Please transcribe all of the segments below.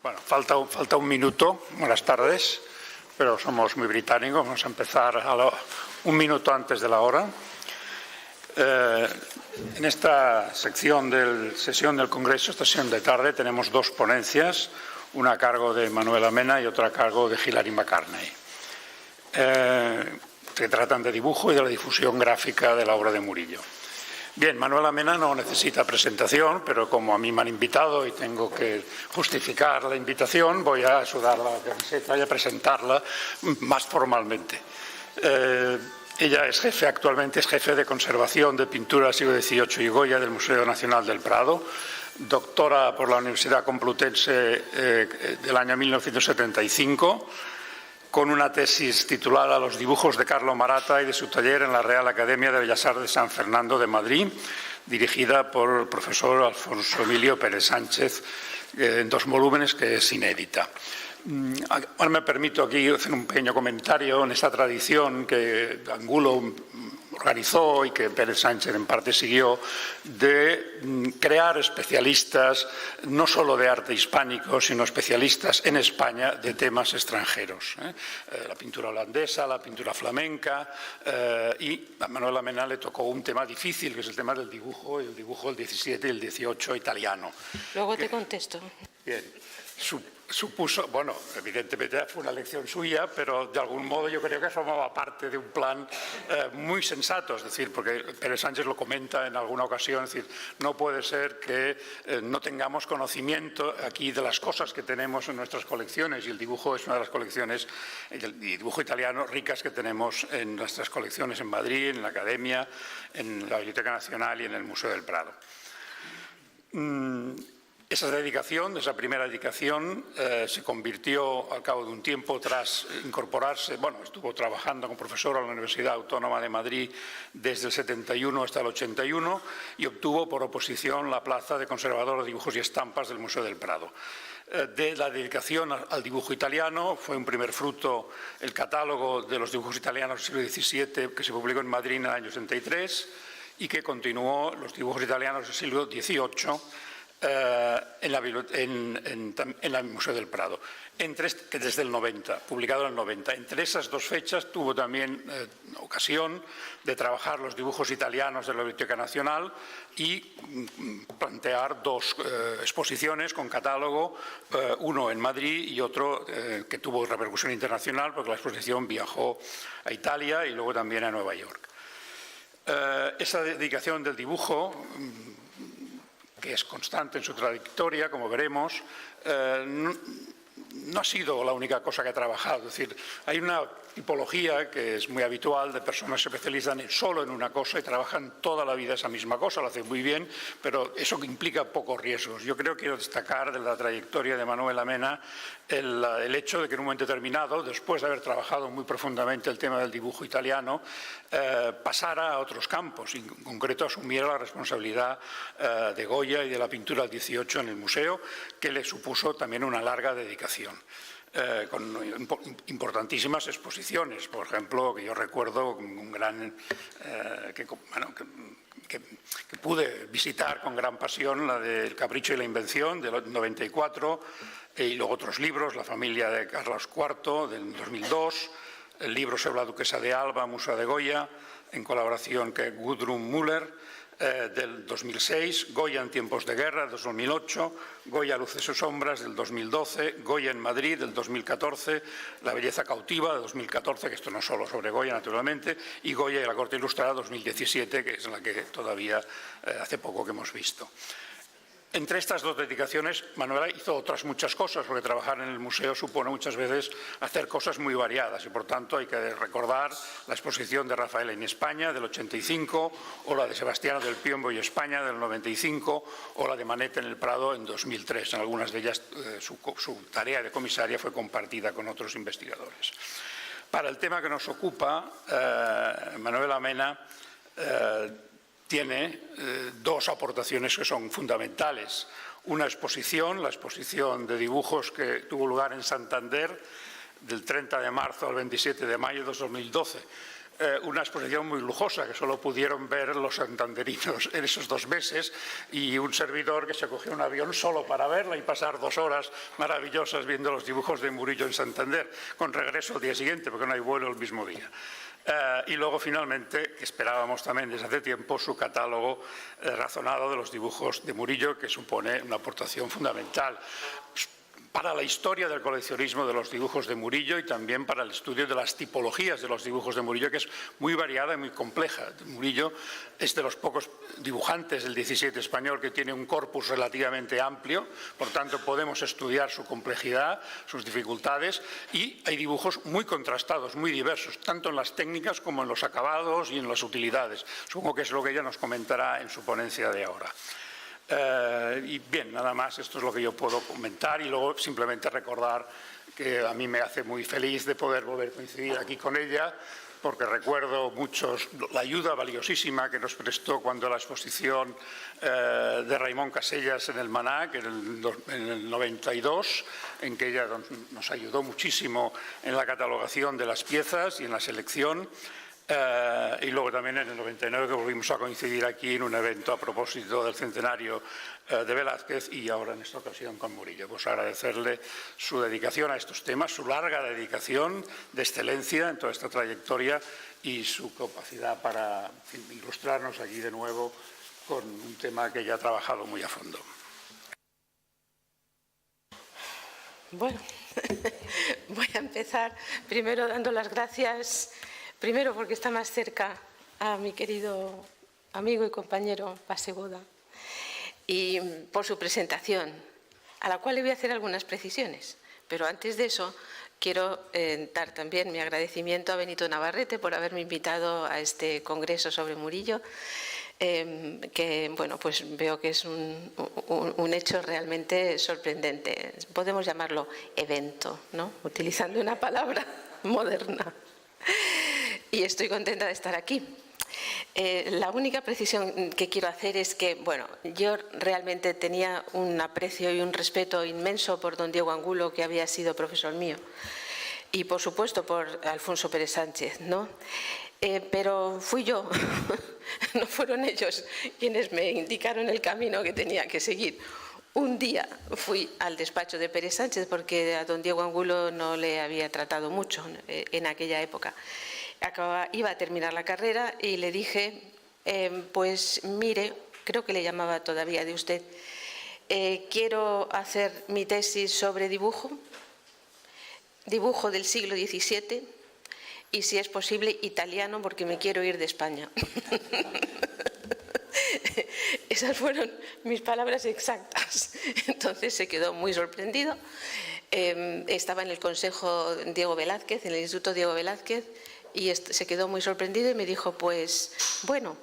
Bueno, falta un minuto. Buenas tardes, pero somos muy británicos. Vamos a empezar un minuto antes de la hora. En esta sesión del Congreso, esta sesión de tarde, tenemos dos ponencias, una a cargo de Manuela Mena y otra a cargo de Hilary McCartney, que tratan de dibujo y de la difusión gráfica de la obra de Murillo. Bien, Manuela Mena no necesita presentación, pero como a mí me han invitado y tengo que justificar la invitación, voy a sudar la camiseta y a presentarla más formalmente. Ella actualmente es jefe de conservación de pintura del siglo XVIII y Goya del Museo Nacional del Prado, doctora por la Universidad Complutense del año 1975, con una tesis titulada Los dibujos de Carlo Maratta y de su taller en la Real Academia de Bellas Artes de San Fernando de Madrid, dirigida por el profesor Alfonso Emilio Pérez Sánchez, en 2 volúmenes, que es inédita. Ahora me permito aquí hacer un pequeño comentario en esta tradición que Angulo organizó y que Pérez Sánchez en parte siguió, de crear especialistas no solo de arte hispánico, sino especialistas en España de temas extranjeros. La pintura holandesa, la pintura flamenca, y a Manuela Mena le tocó un tema difícil, que es el tema del dibujo, y el dibujo del 17 y el 18 italiano. Luego te contesto. Bien. Supuso, bueno, evidentemente fue una elección suya, pero de algún modo yo creo que formaba parte de un plan muy sensato, es decir, porque Pérez Sánchez lo comenta en alguna ocasión, es decir, no puede ser que no tengamos conocimiento aquí de las cosas que tenemos en nuestras colecciones, y el dibujo es una de las colecciones, el dibujo italiano, ricas que tenemos en nuestras colecciones en Madrid, en la Academia, en la Biblioteca Nacional y en el Museo del Prado. Esa dedicación, esa primera dedicación, se convirtió al cabo de un tiempo, tras incorporarse, bueno, estuvo trabajando como profesor en la Universidad Autónoma de Madrid desde el 71 hasta el 81 y obtuvo por oposición la plaza de conservador de dibujos y estampas del Museo del Prado. De la dedicación al dibujo italiano fue un primer fruto el catálogo de los dibujos italianos del siglo XVII, que se publicó en Madrid en el año 83 y que continuó los dibujos italianos del siglo XVIII en el Museo del Prado, que desde el 90, publicado en el 90. Entre esas dos fechas tuvo también ocasión de trabajar los dibujos italianos de la Biblioteca Nacional y plantear 2 exposiciones con catálogo, uno en Madrid y otro que tuvo repercusión internacional, porque la exposición viajó a Italia y luego también a Nueva York. Esa dedicación del dibujo, que es constante en su trayectoria, como veremos, no ha sido la única cosa que ha trabajado. Es decir, hay una tipología que es muy habitual de personas que se especializan solo en una cosa y trabajan toda la vida esa misma cosa, lo hacen muy bien, pero eso implica pocos riesgos. Yo creo que quiero destacar de la trayectoria de Manuela Mena el hecho de que en un momento determinado, después de haber trabajado muy profundamente el tema del dibujo italiano, pasara a otros campos, y en concreto asumiera la responsabilidad de Goya y de la pintura del 18 en el museo, que le supuso también una larga dedicación. Con importantísimas exposiciones, por ejemplo, que yo recuerdo un gran que pude visitar con gran pasión, la del Capricho y la Invención del 94, y luego otros libros, La familia de Carlos IV del 2002, el libro sobre la duquesa de Alba, Musa de Goya, en colaboración con Gudrun Müller, del 2006, Goya en tiempos de guerra, del 2008, Goya Luces y Sombras, del 2012, Goya en Madrid, del 2014, La belleza cautiva, de 2014, que esto no es solo sobre Goya, naturalmente, y Goya y la corte ilustrada, 2017, que es la que todavía hace poco que hemos visto. Entre estas 2 dedicaciones, Manuela hizo otras muchas cosas, porque trabajar en el museo supone muchas veces hacer cosas muy variadas, y por tanto hay que recordar la exposición de Rafael en España del 85, o la de Sebastiano del Piombo y España del 95, o la de Manet en el Prado en 2003. En algunas de ellas su tarea de comisaria fue compartida con otros investigadores. Para el tema que nos ocupa, Manuela Mena tiene 2 aportaciones que son fundamentales. Una exposición, la exposición de dibujos que tuvo lugar en Santander del 30 de marzo al 27 de mayo de 2012, una exposición muy lujosa que solo pudieron ver los santanderinos en esos 2 meses, y un servidor que se cogió un avión solo para verla y pasar 2 horas maravillosas viendo los dibujos de Murillo en Santander, con regreso al día siguiente porque no hay vuelo el mismo día. Y luego finalmente esperábamos también desde hace tiempo su catálogo razonado de los dibujos de Murillo, que supone una aportación fundamental para la historia del coleccionismo de los dibujos de Murillo y también para el estudio de las tipologías de los dibujos de Murillo, que es muy variada y muy compleja. Murillo es de los pocos dibujantes del XVII español que tiene un corpus relativamente amplio, por tanto podemos estudiar su complejidad, sus dificultades, y hay dibujos muy contrastados, muy diversos, tanto en las técnicas como en los acabados y en las utilidades. Supongo que es lo que ella nos comentará en su ponencia de ahora. Y bien, nada más, esto es lo que yo puedo comentar, y luego simplemente recordar que a mí me hace muy feliz de poder volver a coincidir aquí con ella, porque recuerdo la ayuda valiosísima que nos prestó cuando la exposición de Raimon Casellas en el Manac, en el 92, en que ella nos ayudó muchísimo en la catalogación de las piezas y en la selección. Y luego también en el 99 que volvimos a coincidir aquí en un evento a propósito del centenario de Velázquez, y ahora en esta ocasión con Murillo. Pues agradecerle su dedicación a estos temas, su larga dedicación de excelencia en toda esta trayectoria y su capacidad para ilustrarnos aquí de nuevo con un tema que ya ha trabajado muy a fondo. Bueno, voy a empezar primero dando las gracias. Primero porque está más cerca a mi querido amigo y compañero Bassegoda, y por su presentación, a la cual le voy a hacer algunas precisiones. Pero antes de eso, quiero dar también mi agradecimiento a Benito Navarrete por haberme invitado a este congreso sobre Murillo, que bueno, pues veo que es un hecho realmente sorprendente. Podemos llamarlo evento, ¿no? Utilizando una palabra moderna. Y estoy contenta de estar aquí. La única precisión que quiero hacer es que, bueno, yo realmente tenía un aprecio y un respeto inmenso por don Diego Angulo, que había sido profesor mío, y por supuesto por Alfonso Pérez Sánchez, ¿no? Pero fui yo, no fueron ellos quienes me indicaron el camino que tenía que seguir. Un día fui al despacho de Pérez Sánchez porque a don Diego Angulo no le había tratado mucho en aquella época. Iba a terminar la carrera y le dije, pues mire, creo que le llamaba todavía de usted, quiero hacer mi tesis sobre dibujo del siglo XVII, y si es posible italiano porque me quiero ir de España. Esas fueron mis palabras exactas. Entonces se quedó muy sorprendido. Estaba en el Consejo Diego Velázquez, en el Instituto Diego Velázquez, y se quedó muy sorprendido y me dijo, pues, bueno,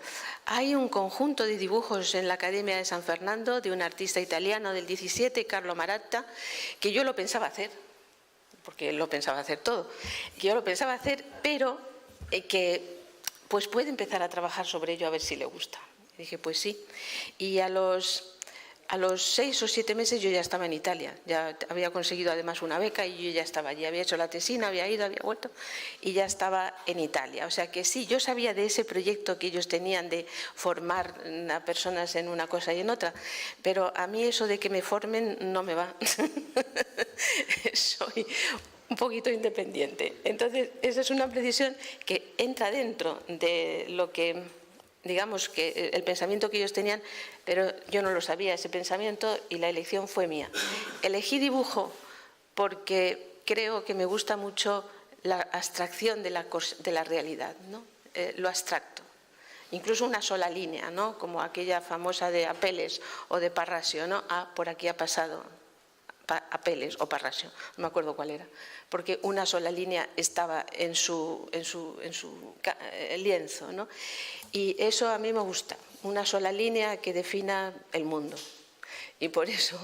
hay un conjunto de dibujos en la Academia de San Fernando de un artista italiano del 17, Carlo Maratta, que yo lo pensaba hacer, porque él lo pensaba hacer todo, que yo lo pensaba hacer, pero que pues puede empezar a trabajar sobre ello a ver si le gusta. Y dije, pues sí. Y a los 6 o 7 meses yo ya estaba en Italia, ya había conseguido además una beca y yo ya estaba allí, había hecho la tesina, había ido, había vuelto y ya estaba en Italia. O sea que sí, yo sabía de ese proyecto que ellos tenían de formar a personas en una cosa y en otra, pero a mí eso de que me formen no me va. Soy un poquito independiente. Entonces, esa es una precisión que entra dentro de lo que, digamos, que el pensamiento que ellos tenían, pero yo no lo sabía, ese pensamiento, y la elección fue mía. Elegí dibujo porque creo que me gusta mucho la abstracción de la realidad, ¿no? Lo abstracto. Incluso una sola línea, ¿no? Como aquella famosa de Apeles o de Parrasio, ¿no? Por aquí ha pasado Apeles o Parrasio, no me acuerdo cuál era, porque una sola línea estaba en su lienzo, ¿no? Y eso a mí me gusta, una sola línea que defina el mundo. Y por eso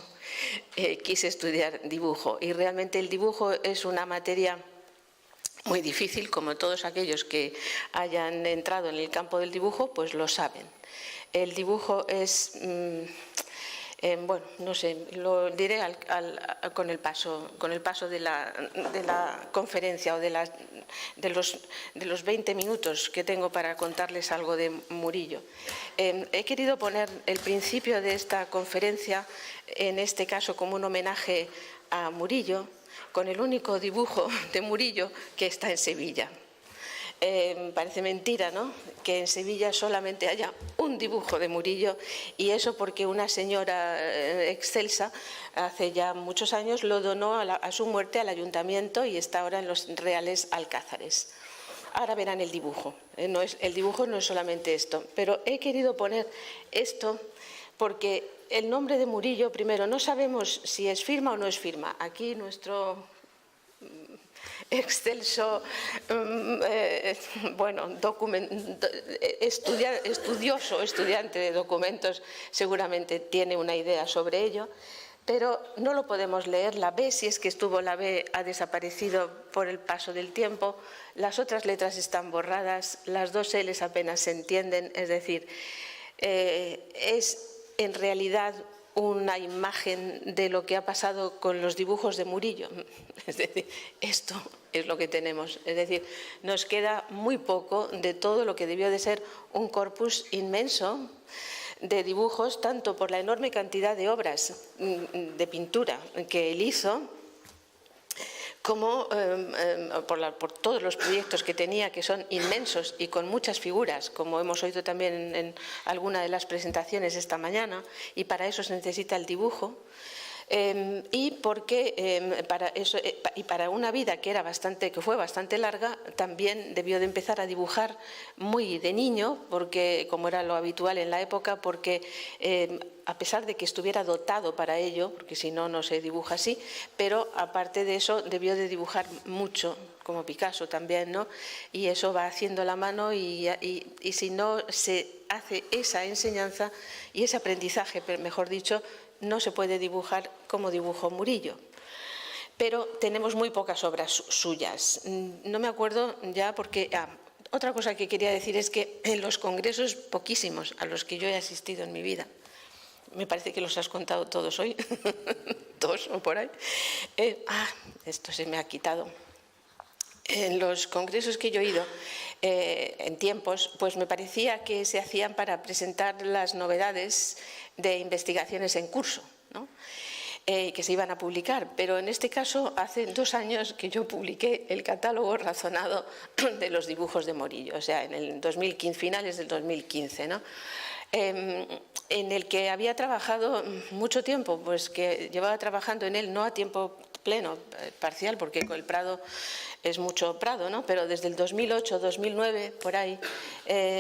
quise estudiar dibujo. Y realmente el dibujo es una materia muy difícil, como todos aquellos que hayan entrado en el campo del dibujo, pues lo saben. El dibujo es Bueno, no sé, lo diré con el paso de la conferencia o de los 20 minutos que tengo para contarles algo de Murillo. He querido poner el principio de esta conferencia, en este caso como un homenaje a Murillo, con el único dibujo de Murillo que está en Sevilla. Parece mentira, ¿no?, que en Sevilla solamente haya un dibujo de Murillo, y eso porque una señora excelsa hace ya muchos años lo donó a su muerte al ayuntamiento y está ahora en los Reales Alcázares. Ahora verán el dibujo. El dibujo no es solamente esto, pero he querido poner esto porque el nombre de Murillo, primero, no sabemos si es firma o no es firma. Aquí nuestro excelso, estudiante de documentos, seguramente tiene una idea sobre ello, pero no lo podemos leer. La B, si es que estuvo la B, ha desaparecido por el paso del tiempo, las otras letras están borradas, las dos L's apenas se entienden, es decir, es en realidad una imagen de lo que ha pasado con los dibujos de Murillo. Es decir, esto es lo que tenemos. Es decir, nos queda muy poco de todo lo que debió de ser un corpus inmenso de dibujos, tanto por la enorme cantidad de obras de pintura que él hizo, como por todos los proyectos que tenía, que son inmensos y con muchas figuras, como hemos oído también en alguna de las presentaciones esta mañana, y para eso se necesita el dibujo. Y porque para una vida que fue bastante larga, también debió de empezar a dibujar muy de niño, porque, como era lo habitual en la época, porque a pesar de que estuviera dotado para ello, porque si no, no se dibuja así, pero aparte de eso debió de dibujar mucho, como Picasso también, ¿no? Y eso va haciendo la mano, y si no se hace esa enseñanza y ese aprendizaje, mejor dicho, no se puede dibujar como dibujó Murillo. Pero tenemos muy pocas obras suyas. No me acuerdo ya porque... otra cosa que quería decir es que en los congresos poquísimos a los que yo he asistido en mi vida, me parece que los has contado todos hoy, dos o por ahí, esto se me ha quitado. En los congresos que yo he ido en tiempos, pues me parecía que se hacían para presentar las novedades de investigaciones en curso, ¿no?, que se iban a publicar. Pero en este caso, hace 2 años que yo publiqué el catálogo razonado de los dibujos de Murillo, o sea, en el 2015, finales del 2015, ¿no?, en el que había trabajado mucho tiempo, pues que llevaba trabajando en él no a tiempo pleno, parcial, porque con el Prado es mucho Prado, ¿no?, pero desde el 2008, 2009, por ahí,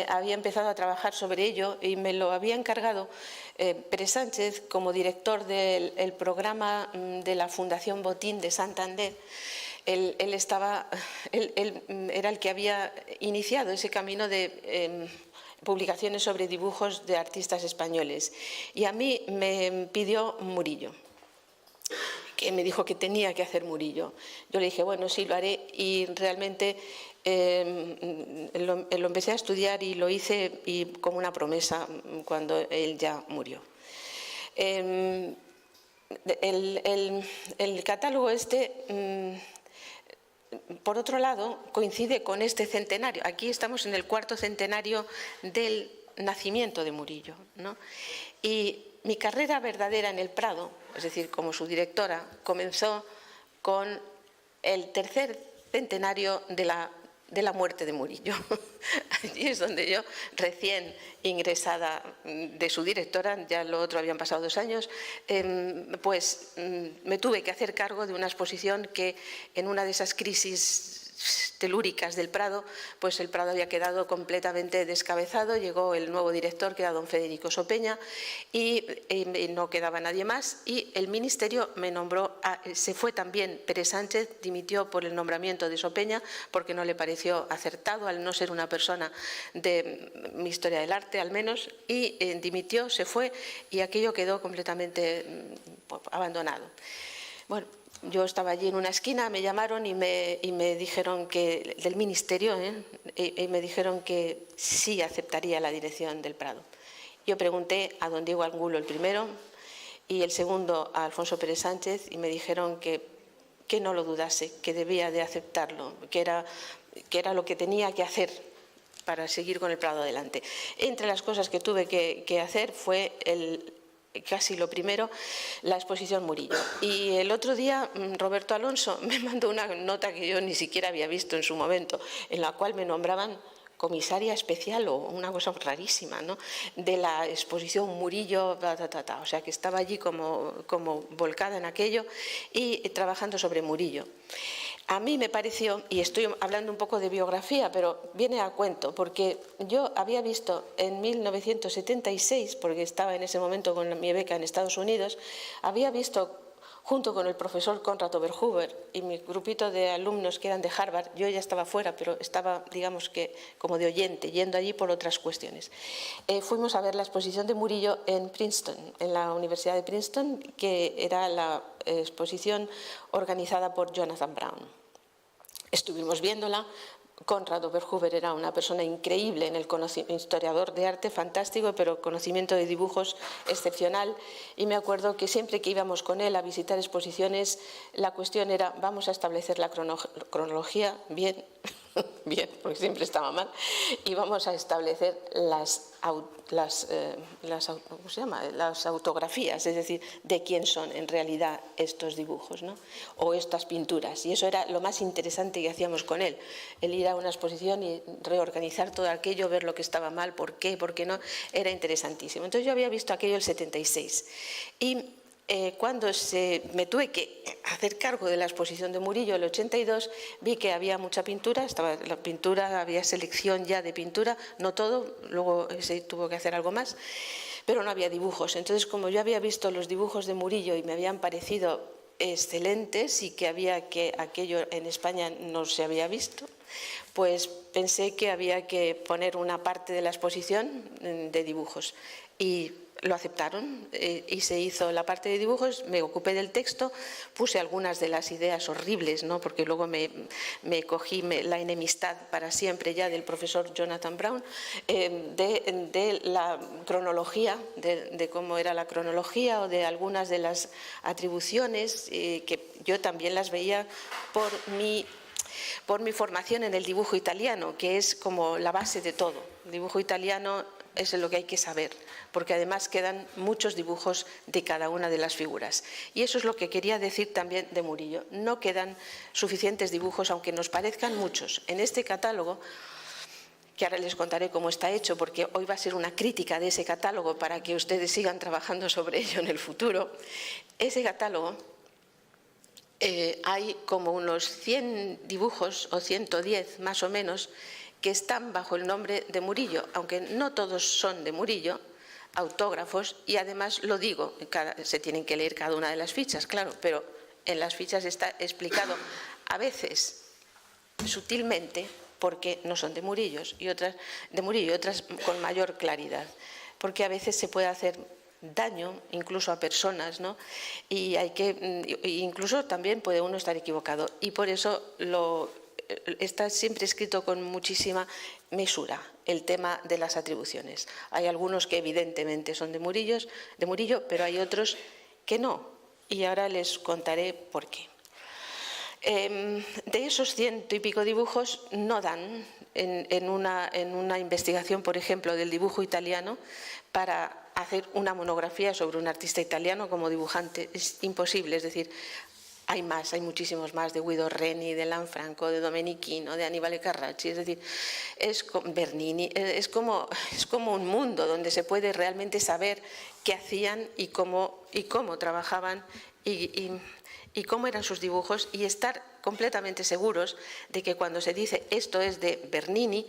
había empezado a trabajar sobre ello, y me lo había encargado Pere Sánchez como director del programa de la Fundación Botín de Santander. Él era el que había iniciado ese camino de publicaciones sobre dibujos de artistas españoles, y a mí me pidió Murillo, que me dijo que tenía que hacer Murillo. Yo le dije, bueno, sí, lo haré, y realmente lo empecé a estudiar y lo hice, y como una promesa, cuando él ya murió. El catálogo por otro lado, coincide con este centenario. Aquí estamos en el 4º centenario del nacimiento de Murillo, ¿no? Y mi carrera verdadera en el Prado, es decir, como su directora, comenzó con el 3er centenario de la muerte de Murillo. Allí es donde yo, recién ingresada de su directora, ya lo otro habían pasado 2 años, pues me tuve que hacer cargo de una exposición que, en una de esas crisis telúricas del Prado, pues el Prado había quedado completamente descabezado. Llegó el nuevo director, que era don Federico Sopeña, y no quedaba nadie más, y el ministerio me nombró, se fue también Pere Sánchez, dimitió por el nombramiento de Sopeña, porque no le pareció acertado, al no ser una persona de mi historia del arte, al menos, y dimitió, se fue, y aquello quedó completamente abandonado. Bueno, yo estaba allí en una esquina, me llamaron y me dijeron que, del ministerio, y me dijeron que sí aceptaría la dirección del Prado. Yo pregunté a don Diego Angulo el primero, y el segundo a Alfonso Pérez Sánchez, y me dijeron que no lo dudase, que debía de aceptarlo, que era lo que tenía que hacer para seguir con el Prado adelante. Entre las cosas que tuve que hacer fue casi lo primero, la exposición Murillo. Y el otro día Roberto Alonso me mandó una nota que yo ni siquiera había visto en su momento, en la cual me nombraban comisaria especial o una cosa rarísima, ¿no?, de la exposición Murillo, o sea que estaba allí como volcada en aquello y trabajando sobre Murillo. A mí me pareció, y estoy hablando un poco de biografía, pero viene a cuento, porque yo había visto en 1976, porque estaba en ese momento con mi beca en Estados Unidos, había visto junto con el profesor Conrad Oberhuber y mi grupito de alumnos que eran de Harvard, yo ya estaba fuera, pero estaba, digamos que, como de oyente, yendo allí por otras cuestiones. Fuimos a ver la exposición de Murillo en Princeton, en la Universidad de Princeton, que era la exposición organizada por Jonathan Brown. Estuvimos viéndola. Conrad Oberhuber era una persona increíble en el historiador de arte, fantástico, pero conocimiento de dibujos excepcional. Y me acuerdo que siempre que íbamos con él a visitar exposiciones, la cuestión era, vamos a establecer la cronología, bien, bien, porque siempre estaba mal, y vamos a establecer las autografías, es decir, de quién son en realidad estos dibujos, ¿no?, o estas pinturas. Y eso era lo más interesante que hacíamos con él, el ir a una exposición y reorganizar todo aquello, ver lo que estaba mal, por qué no, era interesantísimo. Entonces yo había visto aquello el 76 y cuando me tuve que hacer cargo de la exposición de Murillo el 82, vi que había mucha pintura, estaba la pintura, había selección ya de pintura, no todo, luego se tuvo que hacer algo más, pero no había dibujos. Entonces, como yo había visto los dibujos de Murillo y me habían parecido excelentes y que aquello en España no se había visto, pues pensé que había que poner una parte de la exposición de dibujos y lo aceptaron y se hizo la parte de dibujos. Me ocupé del texto, puse algunas de las ideas horribles, ¿no?, porque luego me cogí la enemistad para siempre ya del profesor Jonathan Brown, de la cronología, de cómo era la cronología o de algunas de las atribuciones que yo también las veía por mi formación en el dibujo italiano, que es como la base de todo. El dibujo italiano es lo que hay que saber, porque además quedan muchos dibujos de cada una de las figuras. Y eso es lo que quería decir también de Murillo. No quedan suficientes dibujos, aunque nos parezcan muchos. En este catálogo, que ahora les contaré cómo está hecho, porque hoy va a ser una crítica de ese catálogo para que ustedes sigan trabajando sobre ello en el futuro, ese catálogo hay como unos 100 dibujos o 110 más o menos que están bajo el nombre de Murillo, aunque no todos son de Murillo, autógrafos, y además lo digo, se tienen que leer cada una de las fichas, claro, pero en las fichas está explicado a veces sutilmente porque no son de Murillo y otras con mayor claridad, porque a veces se puede hacer daño incluso a personas, ¿no?, y incluso también puede uno estar equivocado, y por eso está siempre escrito con muchísima mesura el tema de las atribuciones. Hay algunos que evidentemente son de Murillo, pero hay otros que no, y ahora les contaré por qué. De esos 100 y pico dibujos no dan en una investigación, por ejemplo, del dibujo italiano, para hacer una monografía sobre un artista italiano como dibujante. Es imposible, es decir, hay muchísimos más, de Guido Reni, de Lanfranco, de Domenichino, de Annibale Carracci, es decir, Bernini, es como un mundo donde se puede realmente saber qué hacían y cómo trabajaban y cómo eran sus dibujos, y estar completamente seguros de que cuando se dice esto es de Bernini,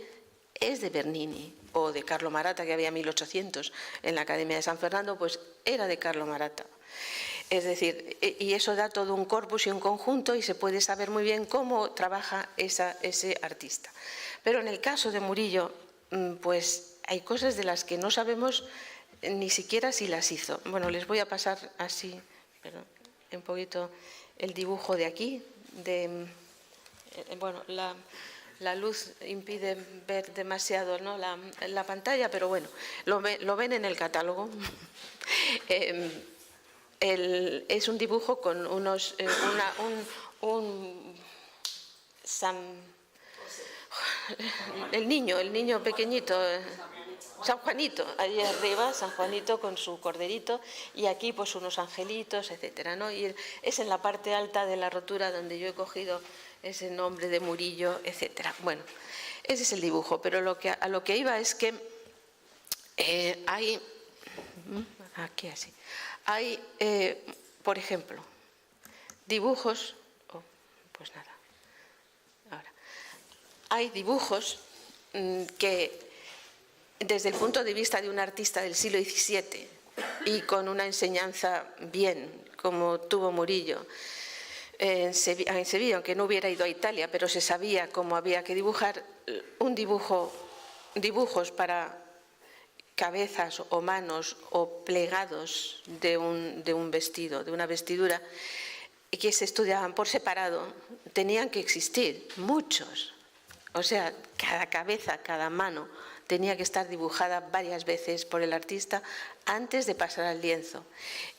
es de Bernini, o de Carlo Maratta, que había 1800 en la Academia de San Fernando, pues era de Carlo Maratta. Es decir, y eso da todo un corpus y un conjunto, y se puede saber muy bien cómo trabaja ese artista. Pero en el caso de Murillo, pues hay cosas de las que no sabemos ni siquiera si las hizo. Bueno, les voy a pasar así, un poquito el dibujo de aquí. Bueno, la luz impide ver demasiado, ¿no?, la pantalla, pero bueno, lo ven en el catálogo. es un dibujo con unos, el niño pequeñito, San Juanito, allí arriba, San Juanito con su corderito, y aquí pues unos angelitos, etcétera, ¿no? Y es en la parte alta de la rotura donde yo he cogido ese nombre de Murillo, etcétera. Bueno, ese es el dibujo, pero a lo que iba es que hay, aquí así, hay, por ejemplo, dibujos, pues nada, ahora, hay dibujos que desde el punto de vista de un artista del siglo XVII y con una enseñanza bien, como tuvo Murillo en Sevilla, aunque no hubiera ido a Italia, pero se sabía cómo había que dibujar, dibujos para cabezas o manos o plegados de un vestido, de una vestidura, que se estudiaban por separado, tenían que existir muchos. O sea, cada cabeza, cada mano tenía que estar dibujada varias veces por el artista antes de pasar al lienzo.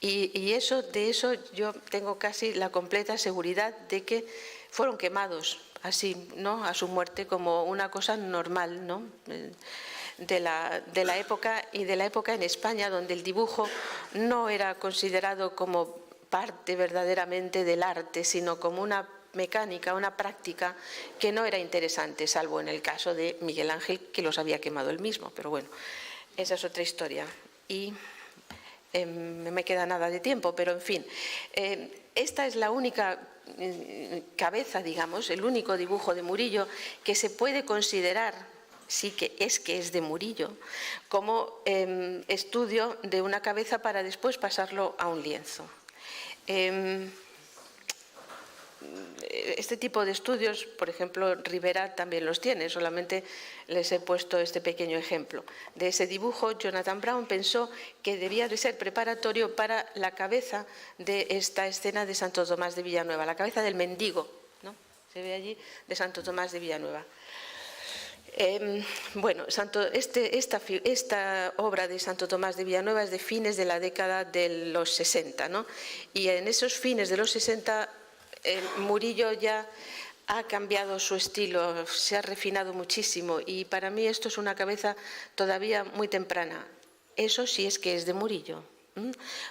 Y de eso yo tengo casi la completa seguridad de que fueron quemados así, ¿no?, a su muerte, como una cosa normal, ¿no?, de la época, y de la época en España, donde el dibujo no era considerado como parte verdaderamente del arte, sino como una mecánica, una práctica que no era interesante, salvo en el caso de Miguel Ángel, que los había quemado él mismo. Pero bueno, esa es otra historia. Y no me queda nada de tiempo, pero en fin, esta es la única cabeza, digamos, el único dibujo de Murillo que se puede considerar, sí que es de Murillo, como estudio de una cabeza para después pasarlo a un lienzo. Este tipo de estudios, por ejemplo, Rivera también los tiene, solamente les he puesto este pequeño ejemplo. De ese dibujo, Jonathan Brown pensó que debía de ser preparatorio para la cabeza de esta escena de Santo Tomás de Villanueva, la cabeza del mendigo, ¿no?, se ve allí, de Santo Tomás de Villanueva. Bueno, esta obra de Santo Tomás de Villanueva es de fines de la década de los 60, ¿no? Y en esos fines de los 60, Murillo ya ha cambiado su estilo, se ha refinado muchísimo, y para mí esto es una cabeza todavía muy temprana. Eso sí es que es de Murillo.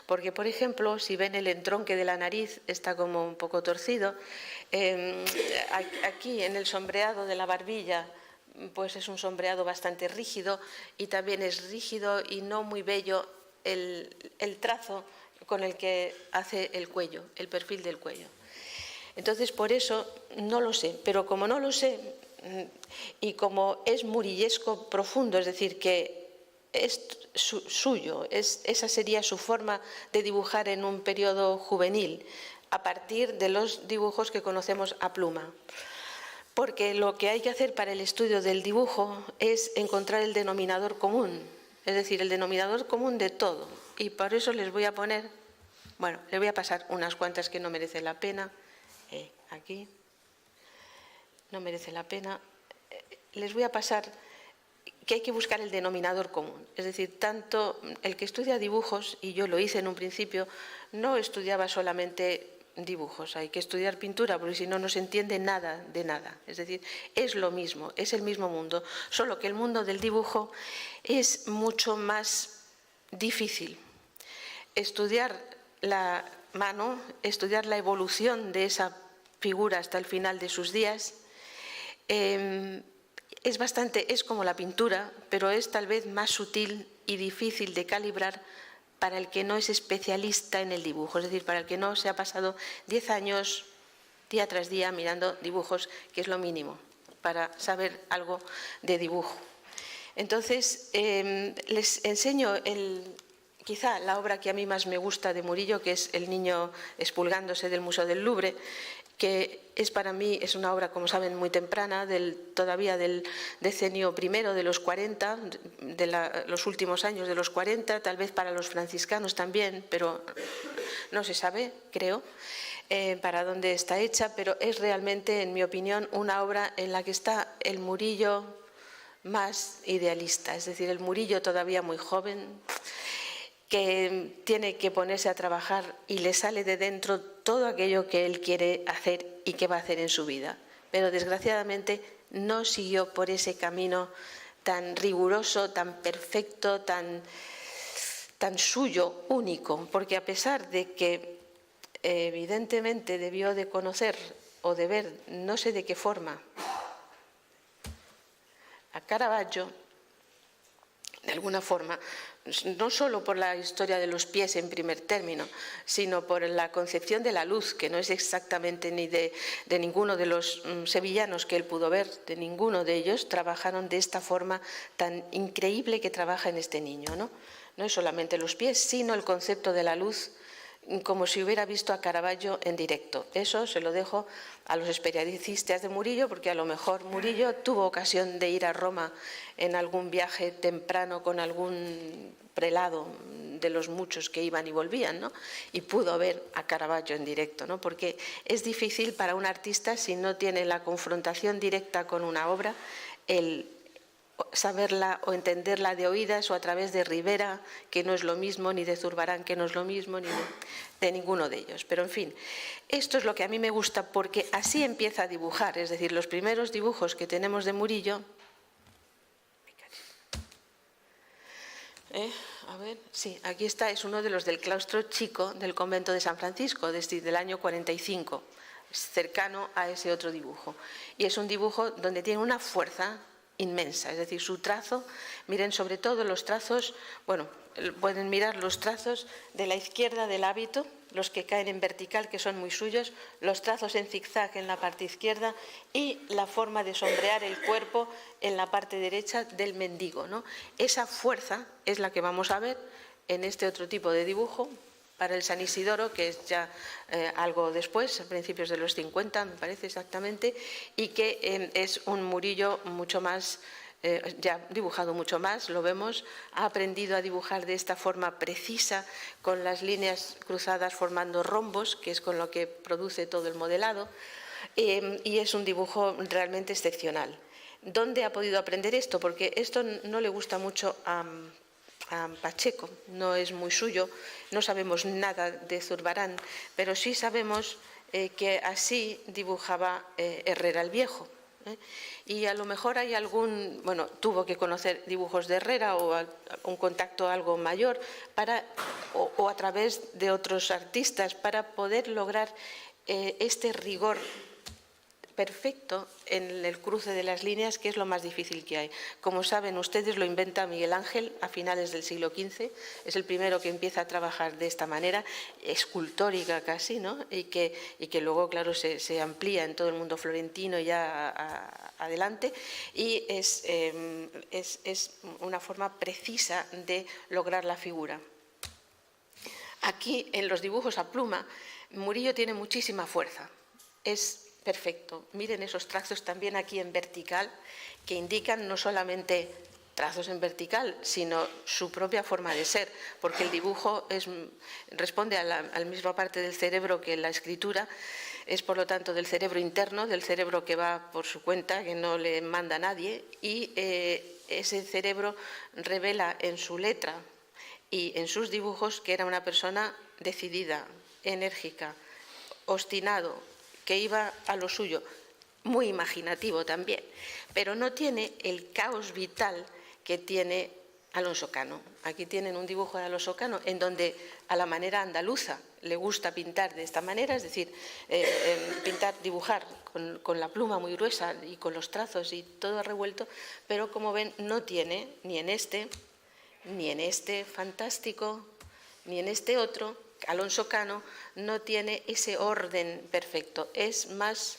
Porque, por ejemplo, si ven el entronque de la nariz, está como un poco torcido. Aquí en el sombreado de la barbilla, pues es un sombreado bastante rígido, y también es rígido y no muy bello el trazo con el que hace el cuello, el perfil del cuello. Entonces, por eso no lo sé, pero como no lo sé, y como es murillesco profundo, es decir, que es suyo, esa sería su forma de dibujar en un periodo juvenil, a partir de los dibujos que conocemos a pluma. Porque lo que hay que hacer para el estudio del dibujo es encontrar el denominador común, es decir, el denominador común de todo. Y por eso les voy a poner, bueno, les voy a pasar unas cuantas que no merecen la pena. Aquí no merece la pena. Les voy a pasar que hay que buscar el denominador común. Es decir, tanto el que estudia dibujos, y yo lo hice en un principio, no estudiaba solamente dibujos, hay que estudiar pintura, porque si no, no se entiende nada de nada. Es decir, es lo mismo, es el mismo mundo, solo que el mundo del dibujo es mucho más difícil. Estudiar la mano, estudiar la evolución de esa figura hasta el final de sus días, es como la pintura, pero es tal vez más sutil y difícil de calibrar para el que no es especialista en el dibujo, es decir, para el que no se ha pasado 10 años día tras día mirando dibujos, que es lo mínimo para saber algo de dibujo. Entonces, les enseño quizá la obra que a mí más me gusta de Murillo, que es El niño expulgándose, del Museo del Louvre, que es para mí, es una obra, como saben, muy temprana, todavía del decenio primero, de los 40, los últimos años de los 40, tal vez para los franciscanos también, pero no se sabe, creo, para dónde está hecha, pero es realmente, en mi opinión, una obra en la que está el Murillo más idealista, es decir, el Murillo todavía muy joven. que tiene que ponerse a trabajar y le sale de dentro todo aquello que él quiere hacer y que va a hacer en su vida. Pero desgraciadamente no siguió por ese camino tan riguroso, tan perfecto, tan suyo, único, porque a pesar de que evidentemente debió de conocer o de ver, no sé de qué forma, a Caravaggio, de alguna forma, no solo por la historia de los pies en primer término, sino por la concepción de la luz, que no es exactamente ni de ninguno de los sevillanos que él pudo ver, de ninguno de ellos trabajaron de esta forma tan increíble que trabaja en este niño, ¿no? No es solamente los pies, sino el concepto de la luz, como si hubiera visto a Caravaggio en directo. Eso se lo dejo a los especialistas de Murillo, porque a lo mejor Murillo tuvo ocasión de ir a Roma en algún viaje temprano con algún prelado de los muchos que iban y volvían, ¿no? Y pudo ver a Caravaggio en directo, ¿no? Porque es difícil para un artista, si no tiene la confrontación directa con una obra, el saberla o entenderla de oídas o a través de Rivera, que no es lo mismo, ni de Zurbarán, que no es lo mismo, ni de ninguno de ellos. Pero en fin, esto es lo que a mí me gusta, porque así empieza a dibujar. Es decir, los primeros dibujos que tenemos de Murillo, a ver, sí, aquí está, es uno de los del claustro chico del convento de San Francisco, desde el año 45, cercano a ese otro dibujo. Y es un dibujo donde tiene una fuerza inmensa, es decir, su trazo, miren sobre todo los trazos, bueno, pueden mirar los trazos de la izquierda del hábito, los que caen en vertical, que son muy suyos, los trazos en zigzag en la parte izquierda y la forma de sombrear el cuerpo en la parte derecha del mendigo, ¿no? Esa fuerza es la que vamos a ver en este otro tipo de dibujo, para el San Isidoro, que es ya algo después, a principios de los 50, me parece exactamente, y que es un Murillo mucho más, ya dibujado mucho más, lo vemos, ha aprendido a dibujar de esta forma precisa, con las líneas cruzadas formando rombos, que es con lo que produce todo el modelado, y es un dibujo realmente excepcional. ¿Dónde ha podido aprender esto? Porque esto no le gusta mucho a Pacheco, no es muy suyo, no sabemos nada de Zurbarán, pero sí sabemos que así dibujaba Herrera el Viejo. Y a lo mejor hay algún, bueno, tuvo que conocer dibujos de Herrera o un contacto algo mayor o a través de otros artistas para poder lograr este rigor perfecto en el cruce de las líneas, que es lo más difícil que hay. Como saben ustedes, lo inventa Miguel Ángel a finales del siglo XV, es el primero que empieza a trabajar de esta manera, escultórica casi, ¿no? y que luego, claro, se amplía en todo el mundo florentino ya adelante, y es una forma precisa de lograr la figura. Aquí, en los dibujos a pluma, Murillo tiene muchísima fuerza, es perfecto. Miren esos trazos también aquí en vertical, que indican no solamente trazos en vertical, sino su propia forma de ser, porque el dibujo responde a la misma parte del cerebro que la escritura, es por lo tanto del cerebro interno, del cerebro que va por su cuenta, que no le manda a nadie, y ese cerebro revela en su letra y en sus dibujos que era una persona decidida, enérgica, obstinado, que iba a lo suyo, muy imaginativo también, pero no tiene el caos vital que tiene Alonso Cano. Aquí tienen un dibujo de Alonso Cano en donde a la manera andaluza le gusta pintar de esta manera, es decir, dibujar con la pluma muy gruesa y con los trazos y todo revuelto, pero como ven no tiene ni en este fantástico, ni en este otro, Alonso Cano, no tiene ese orden perfecto, es más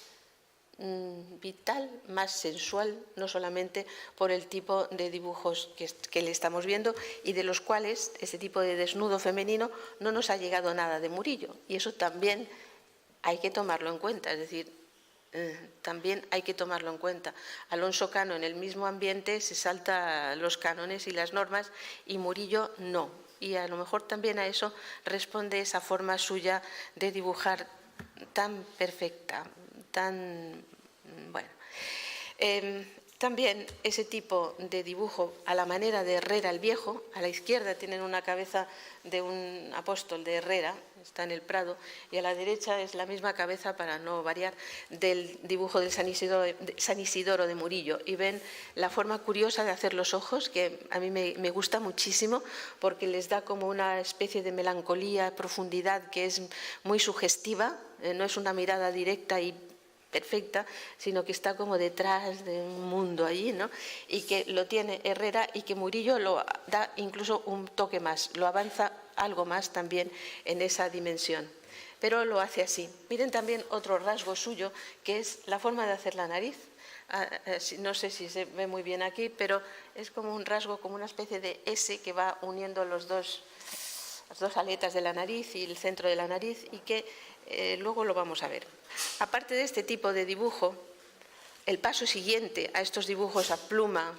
vital, más sensual, no solamente por el tipo de dibujos que le estamos viendo y de los cuales ese tipo de desnudo femenino no nos ha llegado nada de Murillo, y eso también hay que tomarlo en cuenta, es decir, también hay que tomarlo en cuenta. Alonso Cano en el mismo ambiente se salta los cánones y las normas y Murillo no. Y a lo mejor también a eso responde esa forma suya de dibujar tan perfecta, tan... bueno. También ese tipo de dibujo a la manera de Herrera el Viejo, a la izquierda tienen una cabeza de un apóstol de Herrera, está en el Prado, y a la derecha es la misma cabeza, para no variar, del dibujo del San Isidoro de Murillo. Y ven la forma curiosa de hacer los ojos, que a mí me gusta muchísimo, porque les da como una especie de melancolía, profundidad, que es muy sugestiva, no es una mirada directa y perfecta, sino que está como detrás de un mundo allí, ¿no? Y que lo tiene Herrera y que Murillo lo da incluso un toque más, lo avanza algo más también en esa dimensión. Pero lo hace así. Miren también otro rasgo suyo, que es la forma de hacer la nariz. No sé si se ve muy bien aquí, pero es como un rasgo, como una especie de S que va uniendo las dos aletas de la nariz y el centro de la nariz, y que luego lo vamos a ver. Aparte de este tipo de dibujo, el paso siguiente a estos dibujos a pluma,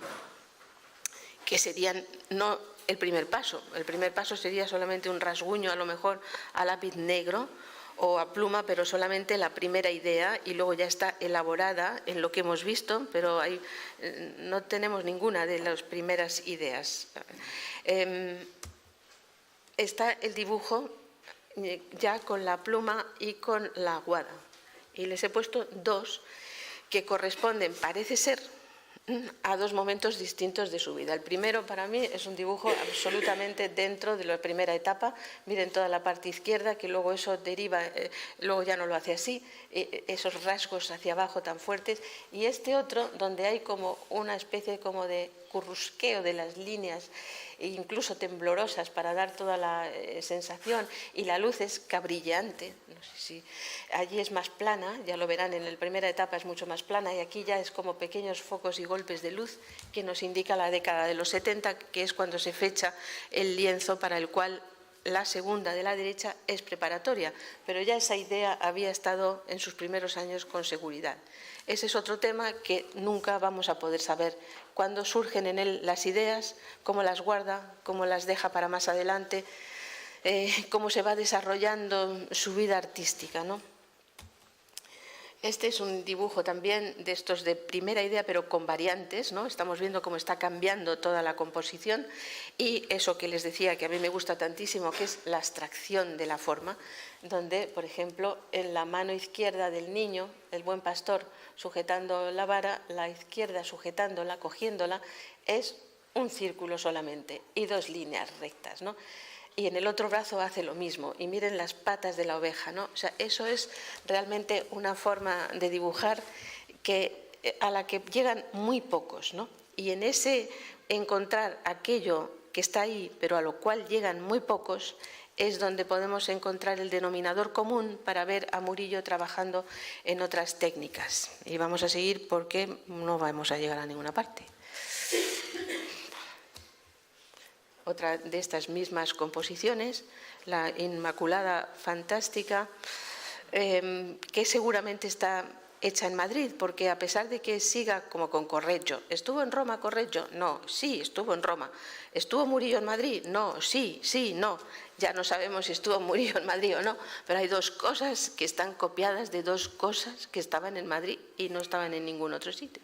que serían no el primer paso sería solamente un rasguño, a lo mejor a lápiz negro o a pluma, pero solamente la primera idea, y luego ya está elaborada en lo que hemos visto, pero no tenemos ninguna de las primeras ideas. Está el dibujo ya con la pluma y con la aguada. Y les he puesto dos que corresponden, parece ser, a dos momentos distintos de su vida. El primero, para mí, es un dibujo absolutamente dentro de la primera etapa. Miren toda la parte izquierda, que luego eso deriva, luego ya no lo hace así, esos rasgos hacia abajo tan fuertes. Y este otro, donde hay como una especie como de currusqueo de las líneas, incluso temblorosas, para dar toda la sensación, y la luz es cabrillante. No sé si allí es más plana, ya lo verán, en la primera etapa es mucho más plana, y aquí ya es como pequeños focos y golpes de luz, que nos indica la década de los 70, que es cuando se fecha el lienzo para el cual la segunda de la derecha es preparatoria, pero ya esa idea había estado en sus primeros años con seguridad. Ese es otro tema que nunca vamos a poder saber cuándo surgen en él las ideas, cómo las guarda, cómo las deja para más adelante, cómo se va desarrollando su vida artística, ¿no? Este es un dibujo también de estos de primera idea, pero con variantes, ¿no? Estamos viendo cómo está cambiando toda la composición, y eso que les decía que a mí me gusta tantísimo, que es la abstracción de la forma, donde, por ejemplo, en la mano izquierda del niño, el buen pastor sujetando la vara, la izquierda sujetándola, cogiéndola, es un círculo solamente y dos líneas rectas, ¿no? Y en el otro brazo hace lo mismo, y miren las patas de la oveja, ¿no? O sea, eso es realmente una forma de dibujar a la que llegan muy pocos, ¿no? Y en ese encontrar aquello que está ahí, pero a lo cual llegan muy pocos, es donde podemos encontrar el denominador común para ver a Murillo trabajando en otras técnicas. Y vamos a seguir porque no vamos a llegar a ninguna parte. Otra de estas mismas composiciones, la Inmaculada Fantástica, que seguramente está hecha en Madrid, porque a pesar de que siga como con Correggio, ¿estuvo en Roma Correggio? No, sí, estuvo en Roma. ¿Estuvo Murillo en Madrid? No, sí, no. Ya no sabemos si estuvo Murillo en Madrid o no, pero hay dos cosas que están copiadas de dos cosas que estaban en Madrid y no estaban en ningún otro sitio.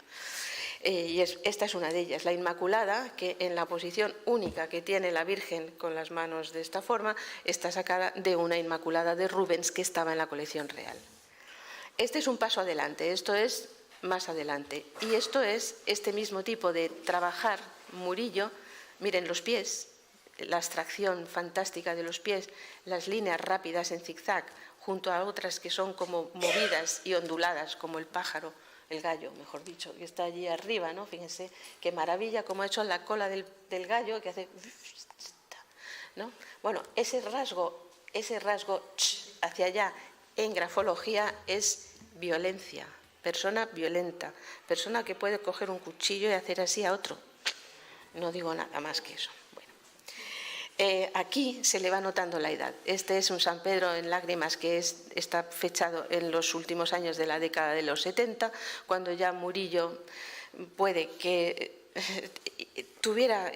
Y esta es una de ellas, la Inmaculada, que en la posición única que tiene la Virgen con las manos de esta forma, está sacada de una Inmaculada de Rubens que estaba en la colección real. Este es un paso adelante, esto es más adelante. Y esto es este mismo tipo de trabajar Murillo. Miren los pies, la abstracción fantástica de los pies, las líneas rápidas en zigzag, junto a otras que son como movidas y onduladas, como el pájaro, el gallo, mejor dicho, que está allí arriba, ¿no? Fíjense qué maravilla, como ha hecho la cola del gallo, que hace, ¿no? Bueno, ese rasgo hacia allá en grafología es violencia, persona violenta, persona que puede coger un cuchillo y hacer así a otro. No digo nada más que eso. Aquí se le va notando la edad. Este es un San Pedro en lágrimas que está fechado en los últimos años de la década de los 70, cuando ya Murillo puede que tuviera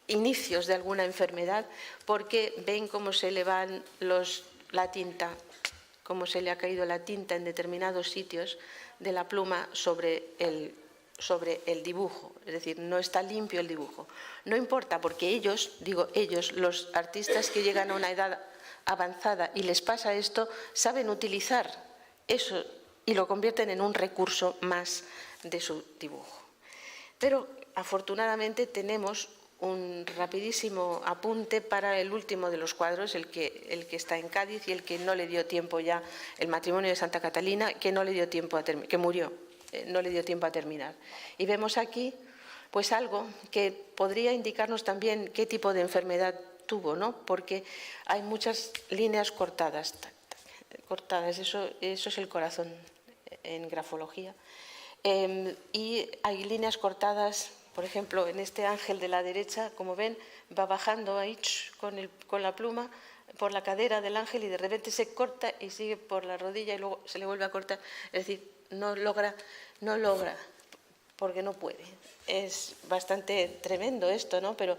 inicios de alguna enfermedad, porque ven cómo se le van la tinta, cómo se le ha caído la tinta en determinados sitios de la pluma sobre sobre el dibujo, es decir, no está limpio el dibujo. No importa, porque ellos, digo ellos, los artistas que llegan a una edad avanzada y les pasa esto, saben utilizar eso y lo convierten en un recurso más de su dibujo. Pero afortunadamente tenemos un rapidísimo apunte para el último de los cuadros, el que está en Cádiz y el que no le dio tiempo ya, el matrimonio de Santa Catalina, que no le dio tiempo a que murió, no le dio tiempo a terminar. Y vemos aquí pues algo que podría indicarnos también qué tipo de enfermedad tuvo, ¿no? Porque hay muchas líneas cortadas, eso es el corazón en grafología. Y hay líneas cortadas, por ejemplo, en este ángel de la derecha, como ven, va bajando ahí con la pluma por la cadera del ángel y de repente se corta y sigue por la rodilla y luego se le vuelve a cortar. Es decir, no logra, porque no puede. Es bastante tremendo esto, ¿no? Pero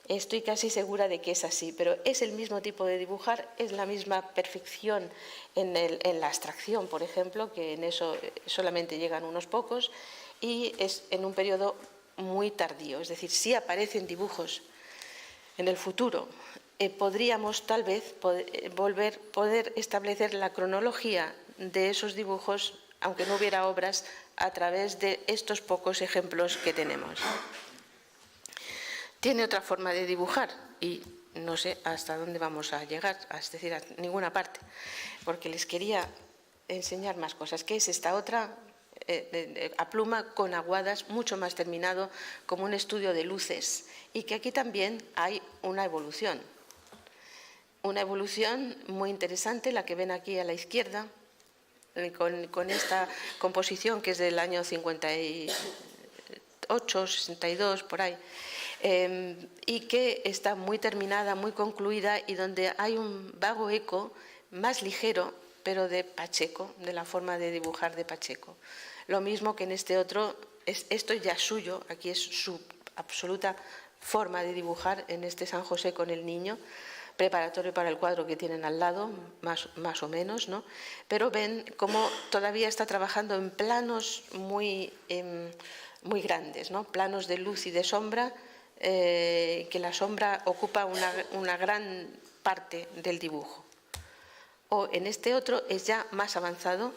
estoy casi segura de que es así. Pero es el mismo tipo de dibujar, es la misma perfección en la abstracción, por ejemplo, que en eso solamente llegan unos pocos, y es en un periodo muy tardío. Es decir, si aparecen dibujos en el futuro, podríamos tal vez poder establecer la cronología de esos dibujos, aunque no hubiera obras, a través de estos pocos ejemplos que tenemos. Tiene otra forma de dibujar y no sé hasta dónde vamos a llegar, es decir, a ninguna parte, porque les quería enseñar más cosas, que es esta otra a pluma con aguadas, mucho más terminado, como un estudio de luces, y que aquí también hay una evolución muy interesante, la que ven aquí a la izquierda, con esta composición que es del año 58, 62, por ahí, y que está muy terminada, muy concluida, y donde hay un vago eco más ligero, pero de Pacheco, de la forma de dibujar de Pacheco. Lo mismo que en este otro, esto ya es suyo, aquí es su absoluta forma de dibujar, en este San José con el niño, preparatorio para el cuadro que tienen al lado, más o menos, ¿no? Pero ven cómo todavía está trabajando en planos muy grandes, ¿no? Planos de luz y de sombra, que la sombra ocupa una gran parte del dibujo. O en este otro es ya más avanzado,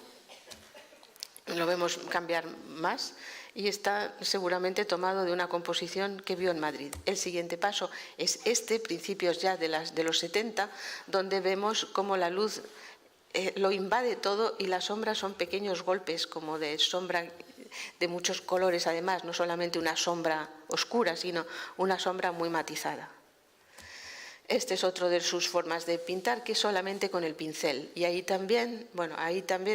lo vemos cambiar más, y está seguramente tomado de una composición que vio en Madrid. El siguiente paso es principios ya de los 70, donde vemos cómo la luz lo invade todo y las sombras son pequeños golpes, como de sombra de muchos colores, además, no solamente una sombra oscura, sino una sombra muy matizada. Este es otro de sus formas de pintar, que es solamente con el pincel. Y ahí también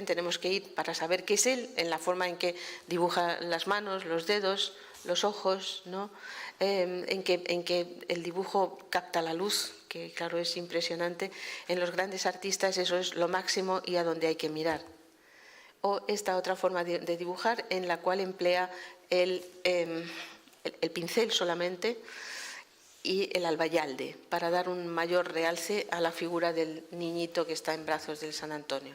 tenemos que ir para saber qué es él, en la forma en que dibuja las manos, los dedos, los ojos, ¿no? En que el dibujo capta la luz, que claro es impresionante. En los grandes artistas eso es lo máximo y a donde hay que mirar. O esta otra forma de dibujar, en la cual emplea el pincel solamente, y el albayalde, para dar un mayor realce a la figura del niñito que está en brazos del San Antonio.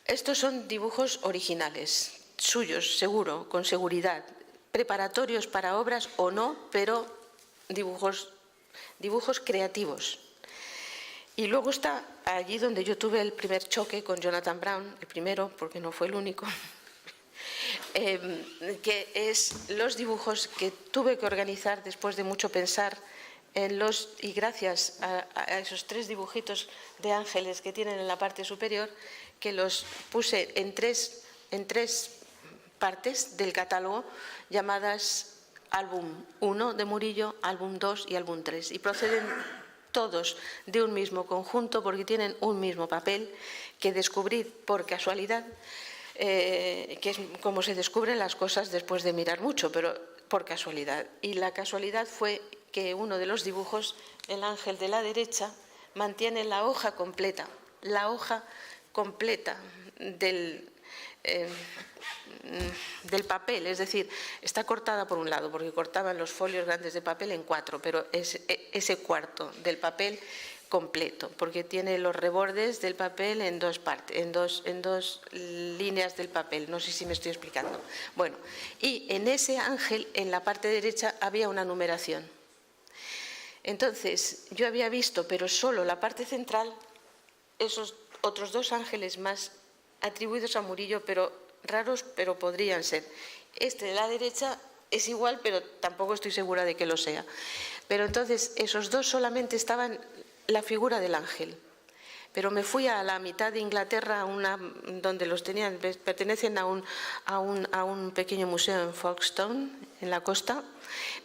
Estos son dibujos originales, suyos, seguro, con seguridad, preparatorios para obras o no, pero dibujos creativos. Y luego está allí donde yo tuve el primer choque con Jonathan Brown, el primero, porque no fue el único, que es los dibujos que tuve que organizar después de mucho pensar y gracias a esos 3 dibujitos de ángeles que tienen en la parte superior, que los puse en tres partes del catálogo, llamadas álbum 1 de Murillo, álbum 2 y álbum 3, y proceden todos de un mismo conjunto porque tienen un mismo papel, que descubrí por casualidad, que es como se descubren las cosas después de mirar mucho, pero por casualidad. Y la casualidad fue que uno de los dibujos, el ángel de la derecha, mantiene la hoja completa del papel, es decir, está cortada por un lado, porque cortaban los folios grandes de papel en 4, pero ese cuarto del papel completo, porque tiene los rebordes del papel en dos partes, en dos líneas del papel. No sé si me estoy explicando. Bueno, y en ese ángel, en la parte derecha, había una numeración. Entonces, yo había visto, pero solo la parte central, esos otros dos ángeles más atribuidos a Murillo, pero raros, pero podrían ser. Este de la derecha es igual, pero tampoco estoy segura de que lo sea. Pero entonces, esos dos solamente estaban la figura del ángel. Pero me fui a la mitad de Inglaterra, donde los tenían, pertenecen a un pequeño museo en Folkestone, en la costa,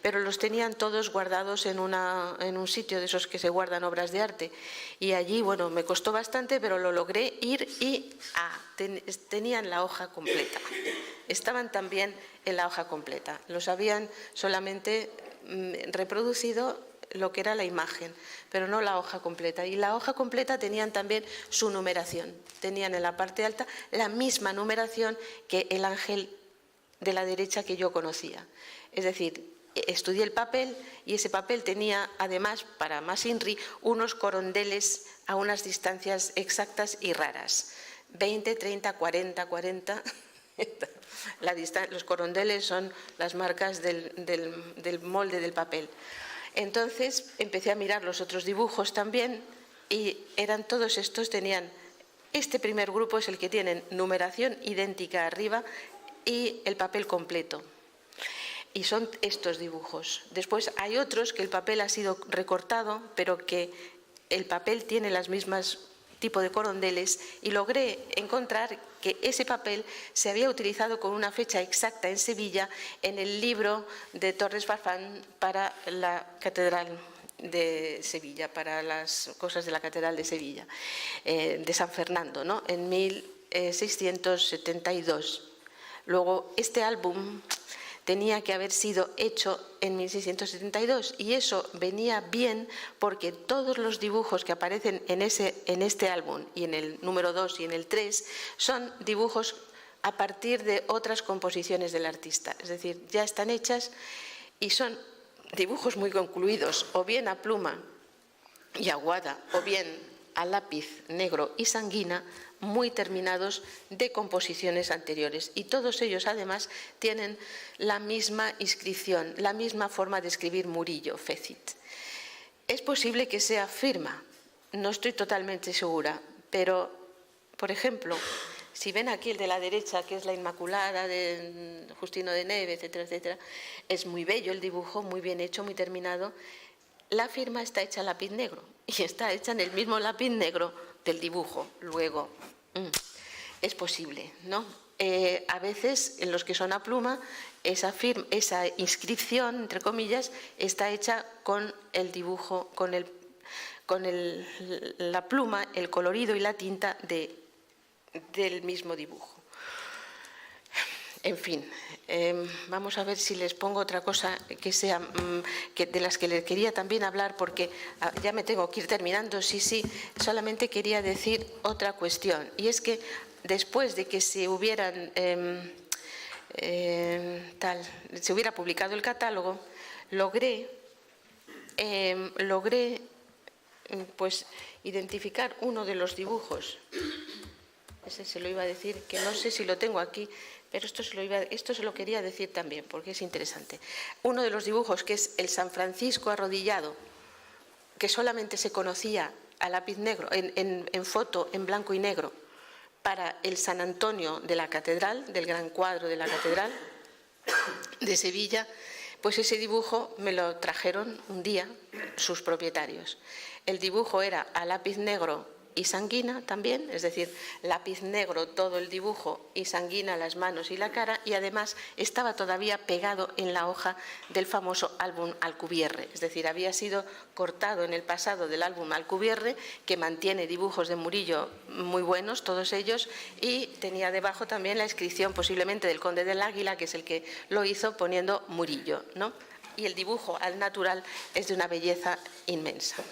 pero los tenían todos guardados en un sitio de esos que se guardan obras de arte. Y allí, bueno, me costó bastante, pero lo logré ir y tenían la hoja completa. Estaban también en la hoja completa. Los habían solamente reproducido lo que era la imagen, pero no la hoja completa. Y la hoja completa tenían también su numeración. Tenían en la parte alta la misma numeración que el ángel de la derecha que yo conocía. Es decir, estudié el papel y ese papel tenía, además, para más INRI, unos corondeles a unas distancias exactas y raras. 20, 30, 40, 40... Los corondeles son las marcas del molde del papel. Entonces empecé a mirar los otros dibujos también y eran todos estos, tenían, este primer grupo es el que tienen numeración idéntica arriba y el papel completo. Y son estos dibujos. Después hay otros que el papel ha sido recortado, pero que el papel tiene las mismas tipo de corondeles y logré encontrar que ese papel se había utilizado con una fecha exacta en Sevilla en el libro de Torres Farfán para la Catedral de Sevilla, para las cosas de la Catedral de Sevilla, de San Fernando, ¿no? En 1672. Luego, este álbum tenía que haber sido hecho en 1672 y eso venía bien porque todos los dibujos que aparecen en este álbum y en el número 2 y en el 3 son dibujos a partir de otras composiciones del artista, es decir, ya están hechas y son dibujos muy concluidos, o bien a pluma y aguada, o bien a lápiz negro y sanguina, muy terminados de composiciones anteriores. Y todos ellos, además, tienen la misma inscripción, la misma forma de escribir Murillo, Fecit. Es posible que sea firma, no estoy totalmente segura, pero, por ejemplo, si ven aquí el de la derecha, que es la Inmaculada de Justino de Neve, etcétera, etcétera, es muy bello el dibujo, muy bien hecho, muy terminado. La firma está hecha a lápiz negro y está hecha en el mismo lápiz negro del dibujo. Luego, es posible, ¿no? A veces, en los que son a pluma, esa inscripción, entre comillas, está hecha con el dibujo, con la pluma, el colorido y la tinta del mismo dibujo. En fin, vamos a ver si les pongo otra cosa que sea de las que les quería también hablar, porque ya me tengo que ir terminando. Sí, solamente quería decir otra cuestión, y es que después de que se hubiera publicado el catálogo, logré pues identificar uno de los dibujos. Ese se lo iba a decir, que no sé si lo tengo aquí, pero esto se lo quería decir también, porque es interesante. Uno de los dibujos, que es el San Francisco arrodillado, que solamente se conocía a lápiz negro, en foto, en blanco y negro, para el San Antonio de la Catedral, del gran cuadro de la Catedral de Sevilla, pues ese dibujo me lo trajeron un día sus propietarios. El dibujo era a lápiz negro y sanguina también, es decir, lápiz negro todo el dibujo y sanguina las manos y la cara, y además estaba todavía pegado en la hoja del famoso álbum Alcubierre, es decir, había sido cortado en el pasado del álbum Alcubierre, que mantiene dibujos de Murillo muy buenos, todos ellos, y tenía debajo también la inscripción posiblemente del Conde del Águila, que es el que lo hizo poniendo Murillo, ¿no? Y el dibujo al natural es de una belleza inmensa.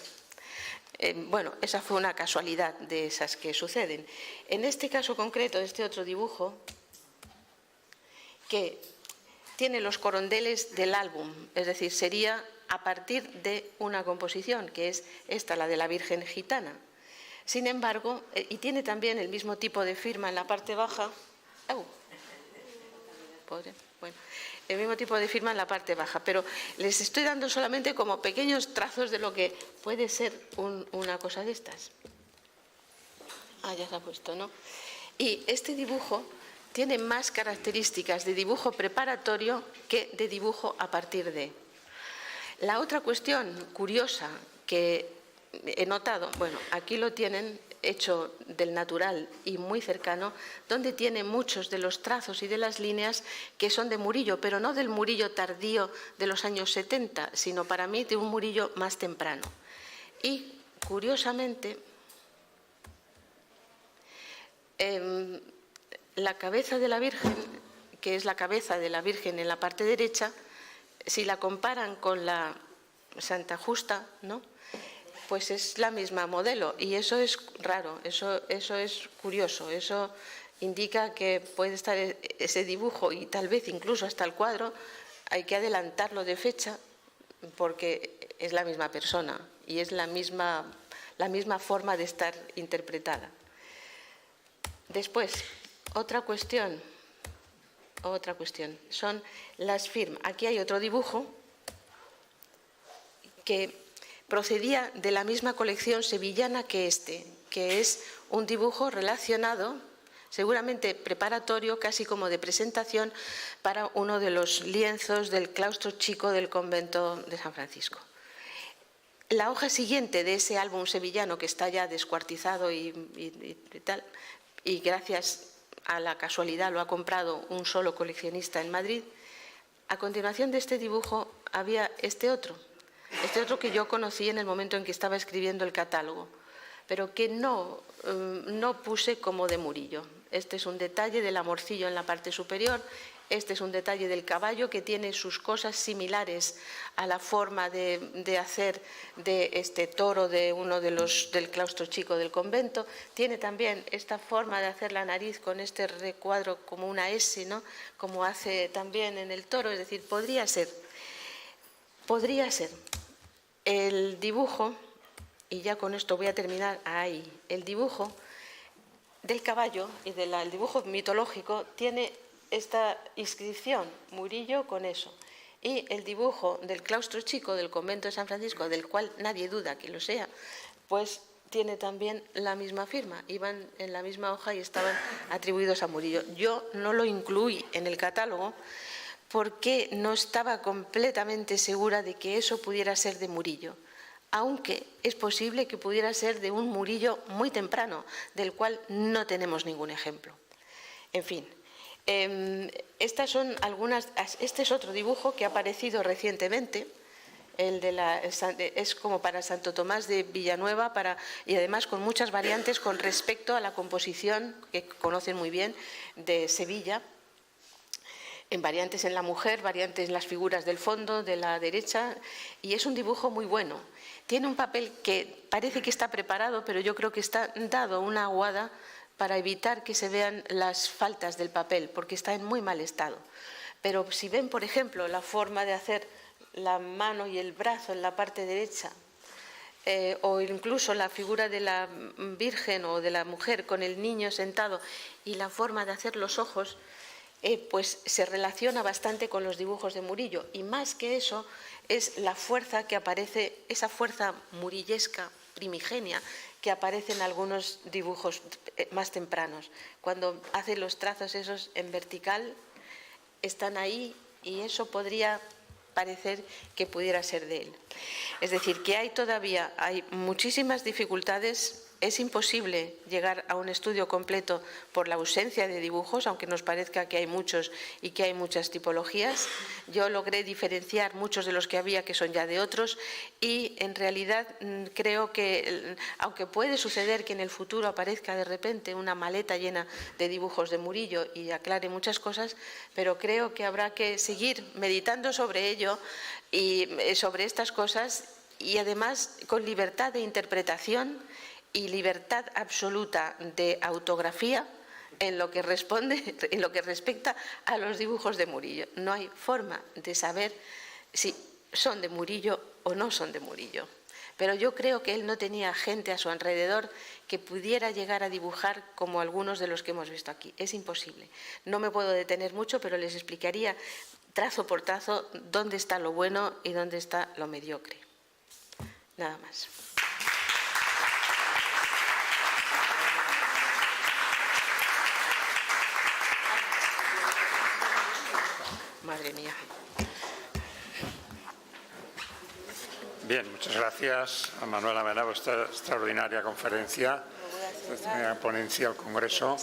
Bueno, esa fue una casualidad de esas que suceden. En este caso concreto, este otro dibujo, que tiene los corondeles del álbum, es decir, sería a partir de una composición, que es esta, la de la Virgen Gitana. Sin embargo, y tiene también el mismo tipo de firma en la parte baja. Bueno, el mismo tipo de firma en la parte baja, pero les estoy dando solamente como pequeños trazos de lo que puede ser una cosa de estas. Ya se ha puesto, ¿no? Y este dibujo tiene más características de dibujo preparatorio que de dibujo a partir de. La otra cuestión curiosa que he notado, bueno, aquí lo tienen hecho del natural y muy cercano, donde tiene muchos de los trazos y de las líneas que son de Murillo, pero no del Murillo tardío de los años 70, sino para mí de un Murillo más temprano. Y, curiosamente, la cabeza de la Virgen, que es la cabeza de la Virgen en la parte derecha, si la comparan con la Santa Justa, ¿no?, pues es la misma modelo, y eso es raro, eso es curioso, eso indica que puede estar ese dibujo y tal vez incluso hasta el cuadro, hay que adelantarlo de fecha porque es la misma persona y es la misma forma de estar interpretada. Después, otra cuestión son las firmas. Aquí hay otro dibujo que procedía de la misma colección sevillana que este, que es un dibujo relacionado, seguramente preparatorio, casi como de presentación, para uno de los lienzos del claustro chico del convento de San Francisco. La hoja siguiente de ese álbum sevillano, que está ya descuartizado y tal, y gracias a la casualidad lo ha comprado un solo coleccionista en Madrid, a continuación de este dibujo había este otro que yo conocí en el momento en que estaba escribiendo el catálogo, pero que no puse como de Murillo. Este es un detalle del amorcillo en la parte superior, este es un detalle del caballo que tiene sus cosas similares a la forma de hacer de este toro de uno de los del claustro chico del convento. Tiene también esta forma de hacer la nariz con este recuadro como una S, ¿no?, como hace también en el toro, es decir, podría ser. El dibujo, y ya con esto voy a terminar ahí, el dibujo del caballo y el dibujo mitológico tiene esta inscripción, Murillo con eso, y el dibujo del claustro chico del convento de San Francisco, del cual nadie duda que lo sea, pues tiene también la misma firma, iban en la misma hoja y estaban atribuidos a Murillo. Yo no lo incluí en el catálogo porque no estaba completamente segura de que eso pudiera ser de Murillo, aunque es posible que pudiera ser de un Murillo muy temprano, del cual no tenemos ningún ejemplo. En fin, estas son algunas. Este es otro dibujo que ha aparecido recientemente, es como para Santo Tomás de Villanueva, y además con muchas variantes con respecto a la composición que conocen muy bien de Sevilla, en variantes en la mujer, variantes en las figuras del fondo, de la derecha, y es un dibujo muy bueno. Tiene un papel que parece que está preparado, pero yo creo que está dado una aguada para evitar que se vean las faltas del papel, porque está en muy mal estado. Pero si ven, por ejemplo, la forma de hacer la mano y el brazo en la parte derecha, o incluso la figura de la Virgen o de la mujer con el niño sentado y la forma de hacer los ojos, pues se relaciona bastante con los dibujos de Murillo, y más que eso es la fuerza que aparece, esa fuerza murillesca primigenia que aparece en algunos dibujos más tempranos. Cuando hace los trazos esos en vertical, están ahí, y eso podría parecer que pudiera ser de él. Es decir, que hay muchísimas dificultades. Es imposible llegar a un estudio completo por la ausencia de dibujos, aunque nos parezca que hay muchos y que hay muchas tipologías. Yo logré diferenciar muchos de los que había, que son ya de otros, y en realidad creo que, aunque puede suceder que en el futuro aparezca de repente una maleta llena de dibujos de Murillo y aclare muchas cosas, pero creo que habrá que seguir meditando sobre ello y sobre estas cosas, y además con libertad de interpretación y libertad absoluta de autografía, en lo que respecta a los dibujos de Murillo. No hay forma de saber si son de Murillo o no son de Murillo. Pero yo creo que él no tenía gente a su alrededor que pudiera llegar a dibujar como algunos de los que hemos visto aquí. Es imposible. No me puedo detener mucho, pero les explicaría trazo por trazo dónde está lo bueno y dónde está lo mediocre. Nada más. Madre mía. Bien, muchas gracias a Manuela Mena por esta extraordinaria conferencia, esta ponencia al Congreso.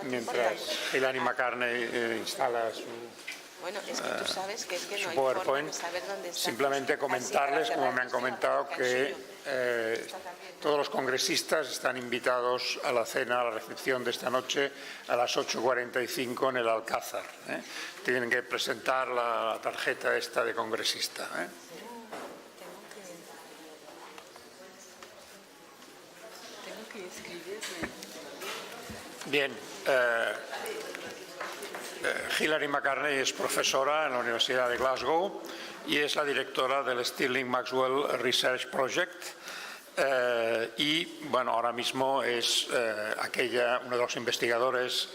Mientras Hilary McCartney instala su PowerPoint, simplemente comentarles, como me han comentado, que todos los congresistas están invitados a la cena, a la recepción de esta noche a las 8:45 en el Alcázar. Tienen que presentar la tarjeta esta de congresista. Bien, Hilary McCartney es profesora en la Universidad de Glasgow y es la directora del Stirling Maxwell Research Project y, bueno, ahora mismo es uno de los investigadores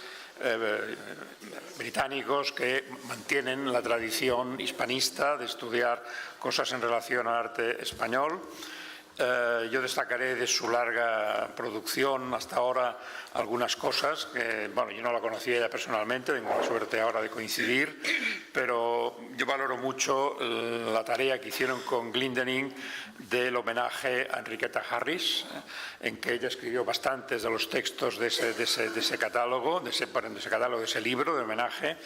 británicos que mantienen la tradición hispanista de estudiar cosas en relación al arte español. Yo destacaré de su larga producción hasta ahora algunas cosas que, bueno, yo no la conocía ella personalmente, tengo la suerte ahora de coincidir, pero yo valoro mucho la tarea que hicieron con Glindening del homenaje a Enriqueta Harris, en que ella escribió bastantes de los textos de ese catálogo, de ese libro de homenaje,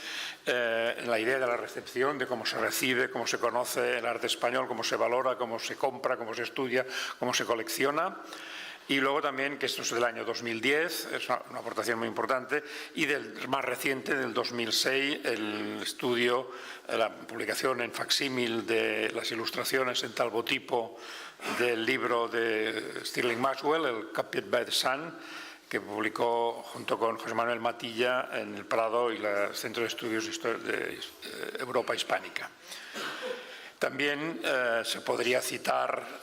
en la idea de la recepción, de cómo se recibe, cómo se conoce el arte español, cómo se valora, cómo se compra, cómo se estudia, cómo se colecciona. Y luego también, que esto es del año 2010, es una aportación muy importante, y del más reciente, del 2006, el estudio, la publicación en facsímil de las ilustraciones en talbotipo del libro de Stirling Maxwell, el Copied by the Sun, que publicó junto con José Manuel Matilla en el Prado y el Centro de Estudios de Europa Hispánica. También se podría citar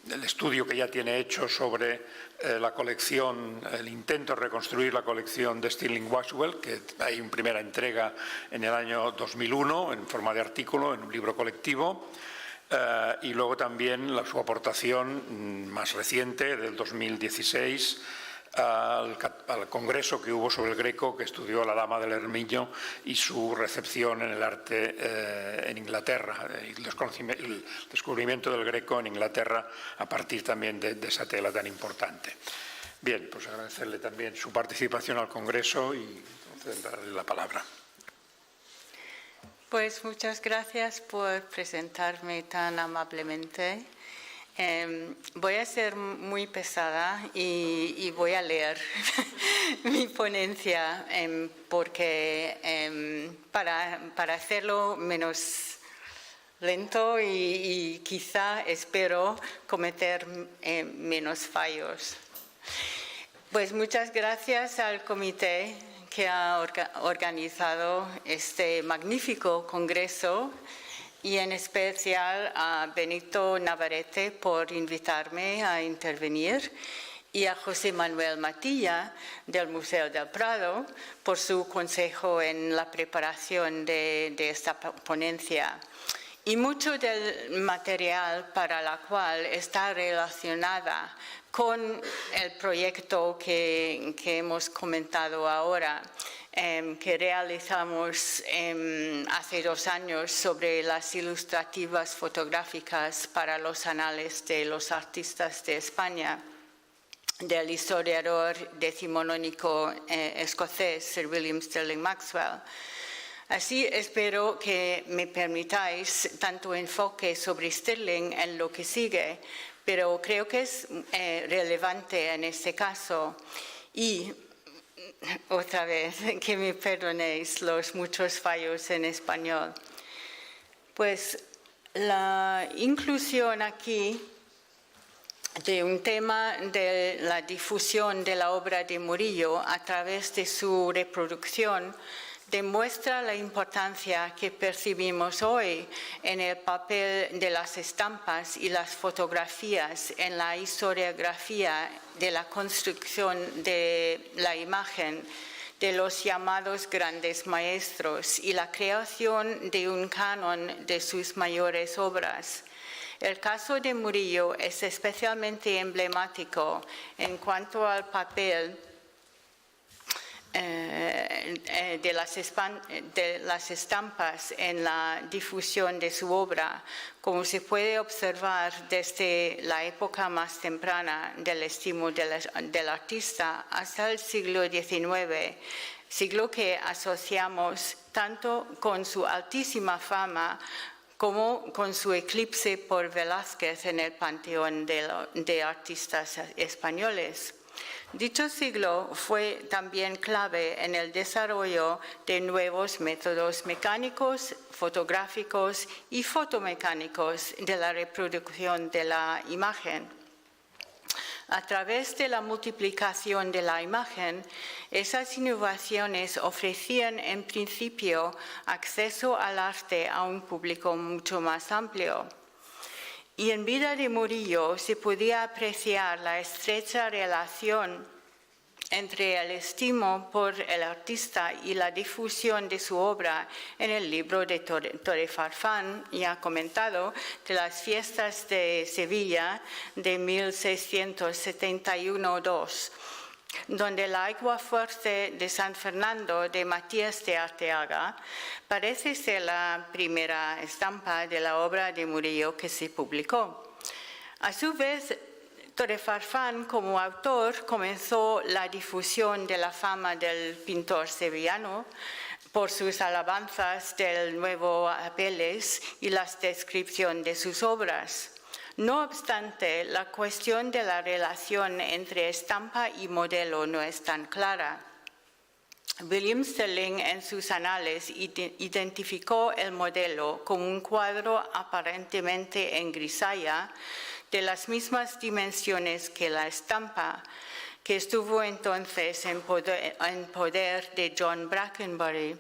el estudio que ya tiene hecho sobre la colección, el intento de reconstruir la colección de Stirling Maxwell, que hay una primera entrega en el año 2001 en forma de artículo, en un libro colectivo, y luego también su aportación más reciente del 2016 al congreso que hubo sobre el Greco, que estudió la Dama del Hermiño y su recepción en el arte en Inglaterra, y el descubrimiento del Greco en Inglaterra a partir también de esa tela tan importante. Bien, pues agradecerle también su participación al congreso y darle la palabra. Pues muchas gracias por presentarme tan amablemente. Voy a ser muy pesada y voy a leer mi ponencia porque para hacerlo menos lento y quizá espero cometer menos fallos. Pues muchas gracias al comité que ha organizado este magnífico congreso y en especial a Benito Navarrete por invitarme a intervenir y a José Manuel Matilla del Museo del Prado por su consejo en la preparación de esta ponencia. Y mucho del material para la cual está relacionada con el proyecto que hemos comentado ahora, que realizamos hace 2 años sobre las ilustrativas fotográficas para los anales de los artistas de España, del historiador decimonónico escocés Sir William Stirling Maxwell. Así espero que me permitáis tanto enfoque sobre Stirling en lo que sigue, pero creo que es relevante en este caso. Y otra vez, que me perdonéis los muchos fallos en español. Pues la inclusión aquí de un tema de la difusión de la obra de Murillo a través de su reproducción demuestra la importancia que percibimos hoy en el papel de las estampas y las fotografías en la historiografía de la construcción de la imagen de los llamados grandes maestros y la creación de un canon de sus mayores obras. El caso de Murillo es especialmente emblemático en cuanto al papel de las estampas en la difusión de su obra, como se puede observar desde la época más temprana del estilo del artista hasta el siglo XIX, siglo que asociamos tanto con su altísima fama como con su eclipse por Velázquez en el panteón de artistas españoles. Dicho siglo fue también clave en el desarrollo de nuevos métodos mecánicos, fotográficos y fotomecánicos de la reproducción de la imagen. A través de la multiplicación de la imagen, esas innovaciones ofrecían en principio acceso al arte a un público mucho más amplio. Y en vida de Murillo se podía apreciar la estrecha relación entre el estimo por el artista y la difusión de su obra en el libro de Torre Farfán, ya comentado, de las fiestas de Sevilla de 1671-2, donde el agua fuerte de San Fernando de Matías de Arteaga parece ser la primera estampa de la obra de Murillo que se publicó. A su vez, Torre Farfán, como autor, comenzó la difusión de la fama del pintor sevillano por sus alabanzas del nuevo Apeles y la descripción de sus obras. No obstante, la cuestión de la relación entre estampa y modelo no es tan clara. William Sterling en sus anales identificó el modelo como un cuadro aparentemente en grisalla de las mismas dimensiones que la estampa, que estuvo entonces en poder de John Brackenbury.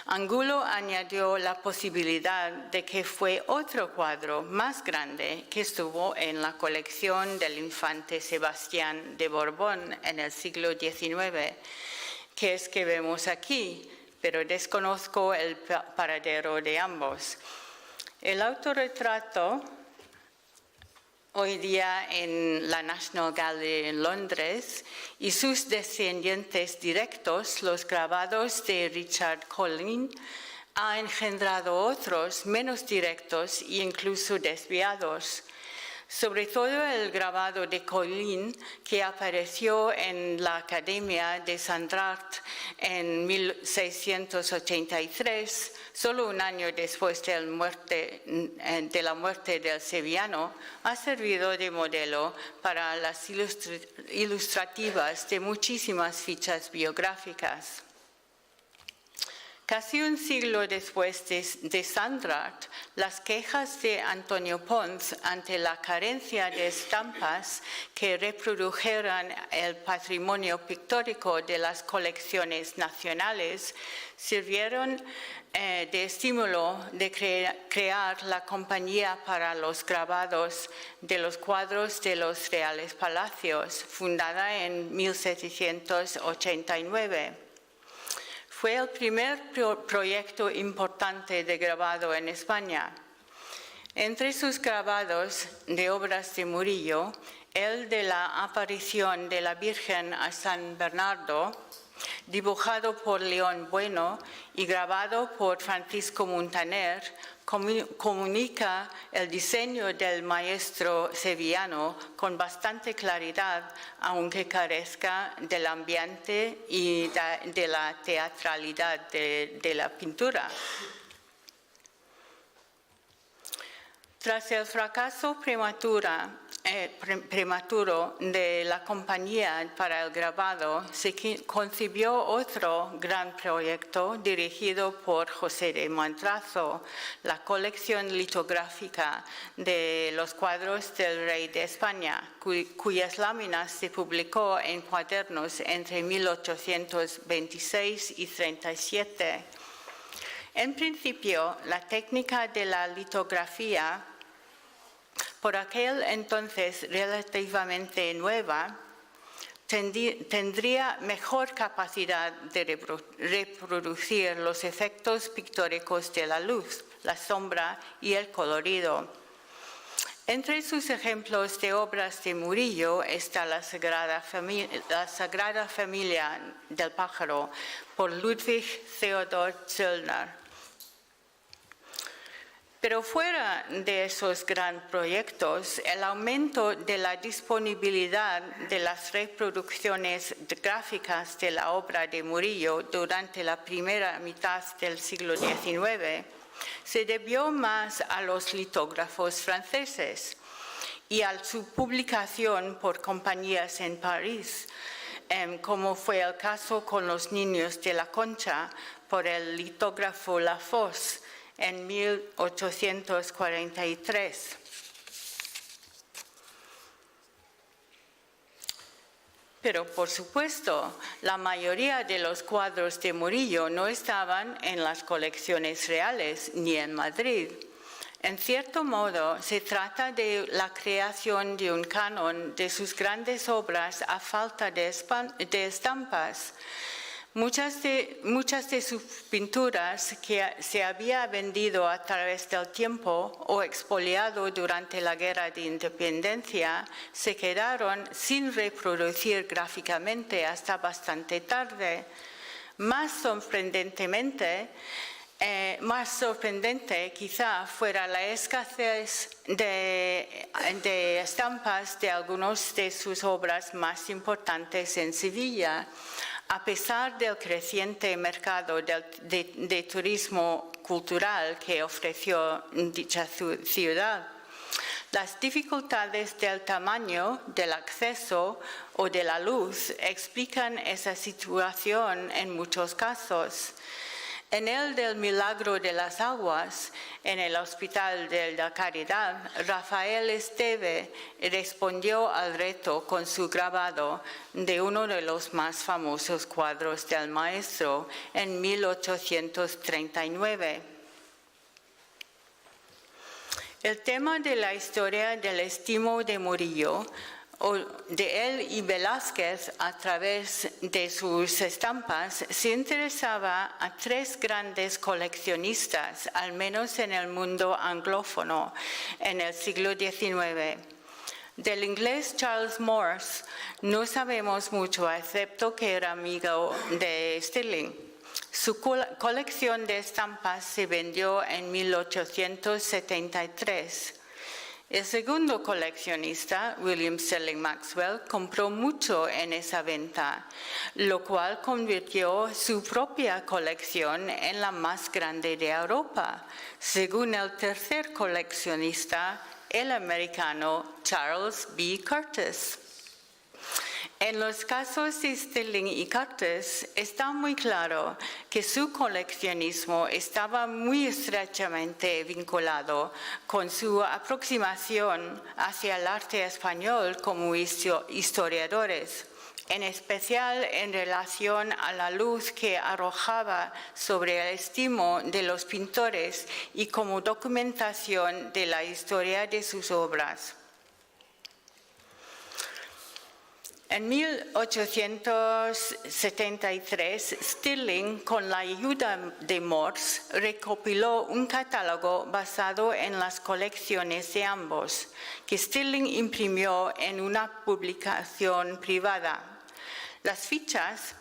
Angulo añadió la posibilidad de que fue otro cuadro más grande que estuvo en la colección del infante Sebastián de Borbón en el siglo XIX, que es que vemos aquí, pero desconozco el paradero de ambos. El autorretrato, hoy día en la National Gallery en Londres, y sus descendientes directos, los grabados de Richard Colline, ha engendrado otros menos directos e incluso desviados. Sobre todo el grabado de Colline, que apareció en la Academia de Saint-Art en 1683, solo un año después de la muerte del sevillano, ha servido de modelo para las ilustrativas de muchísimas fichas biográficas. Casi un siglo después de Saint-Art, las quejas de Antonio Pons ante la carencia de estampas que reprodujeran el patrimonio pictórico de las colecciones nacionales sirvieron de estímulo de crear la Compañía para los Grabados de los Cuadros de los Reales Palacios, fundada en 1789. Fue el primer proyecto importante de grabado en España. Entre sus grabados de obras de Murillo, el de la aparición de la Virgen a San Bernardo, dibujado por León Bueno y grabado por Francisco Muntaner, comunica el diseño del maestro sevillano con bastante claridad, aunque carezca del ambiente y de la teatralidad de la pintura. Tras el fracaso prematuro prematuro de la compañía para el grabado, se concibió otro gran proyecto dirigido por José de Madrazo, la colección litográfica de los cuadros del rey de España, cuyas láminas se publicó en cuadernos entre 1826 y 37. En principio, la técnica de la litografía, por aquel entonces relativamente nueva, tendría mejor capacidad de reproducir los efectos pictóricos de la luz, la sombra y el colorido. Entre sus ejemplos de obras de Murillo está la Sagrada Familia del Pájaro por Ludwig Theodor Zöllner. Pero fuera de esos grandes proyectos, el aumento de la disponibilidad de las reproducciones gráficas de la obra de Murillo durante la primera mitad del siglo XIX se debió más a los litógrafos franceses y a su publicación por compañías en París, como fue el caso con los Niños de la Concha por el litógrafo Lafosse en 1843. Pero, por supuesto, la mayoría de los cuadros de Murillo no estaban en las colecciones reales ni en Madrid. En cierto modo, se trata de la creación de un canon de sus grandes obras a falta de estampas. Muchas de sus pinturas que se había vendido a través del tiempo o expoliado durante la Guerra de Independencia se quedaron sin reproducir gráficamente hasta bastante tarde. Más sorprendente quizá fuera la escasez de estampas de algunas de sus obras más importantes en Sevilla, a pesar del creciente mercado de turismo cultural que ofreció dicha ciudad. Las dificultades del tamaño, del acceso o de la luz explican esa situación en muchos casos. En el del Milagro de las Aguas, en el Hospital de la Caridad, Rafael Esteve respondió al reto con su grabado de uno de los más famosos cuadros del maestro en 1839. El tema de la historia del estilo de Murillo, o de él y Velázquez a través de sus estampas, se interesaba a tres grandes coleccionistas, al menos en el mundo anglófono, en el siglo XIX. Del inglés Charles Morse no sabemos mucho, excepto que era amigo de Stirling. Su colección de estampas se vendió en 1873. El segundo coleccionista, William Sterling Maxwell, compró mucho en esa venta, lo cual convirtió su propia colección en la más grande de Europa, según el tercer coleccionista, el americano Charles B. Curtis. En los casos de Stirling y Curtis está muy claro que su coleccionismo estaba muy estrechamente vinculado con su aproximación hacia el arte español como historiadores, en especial en relación a la luz que arrojaba sobre el estilo de los pintores y como documentación de la historia de sus obras. En 1873, Stirling, con la ayuda de Morse, recopiló un catálogo basado en las colecciones de ambos, que Stirling imprimió en una publicación privada. Las fichas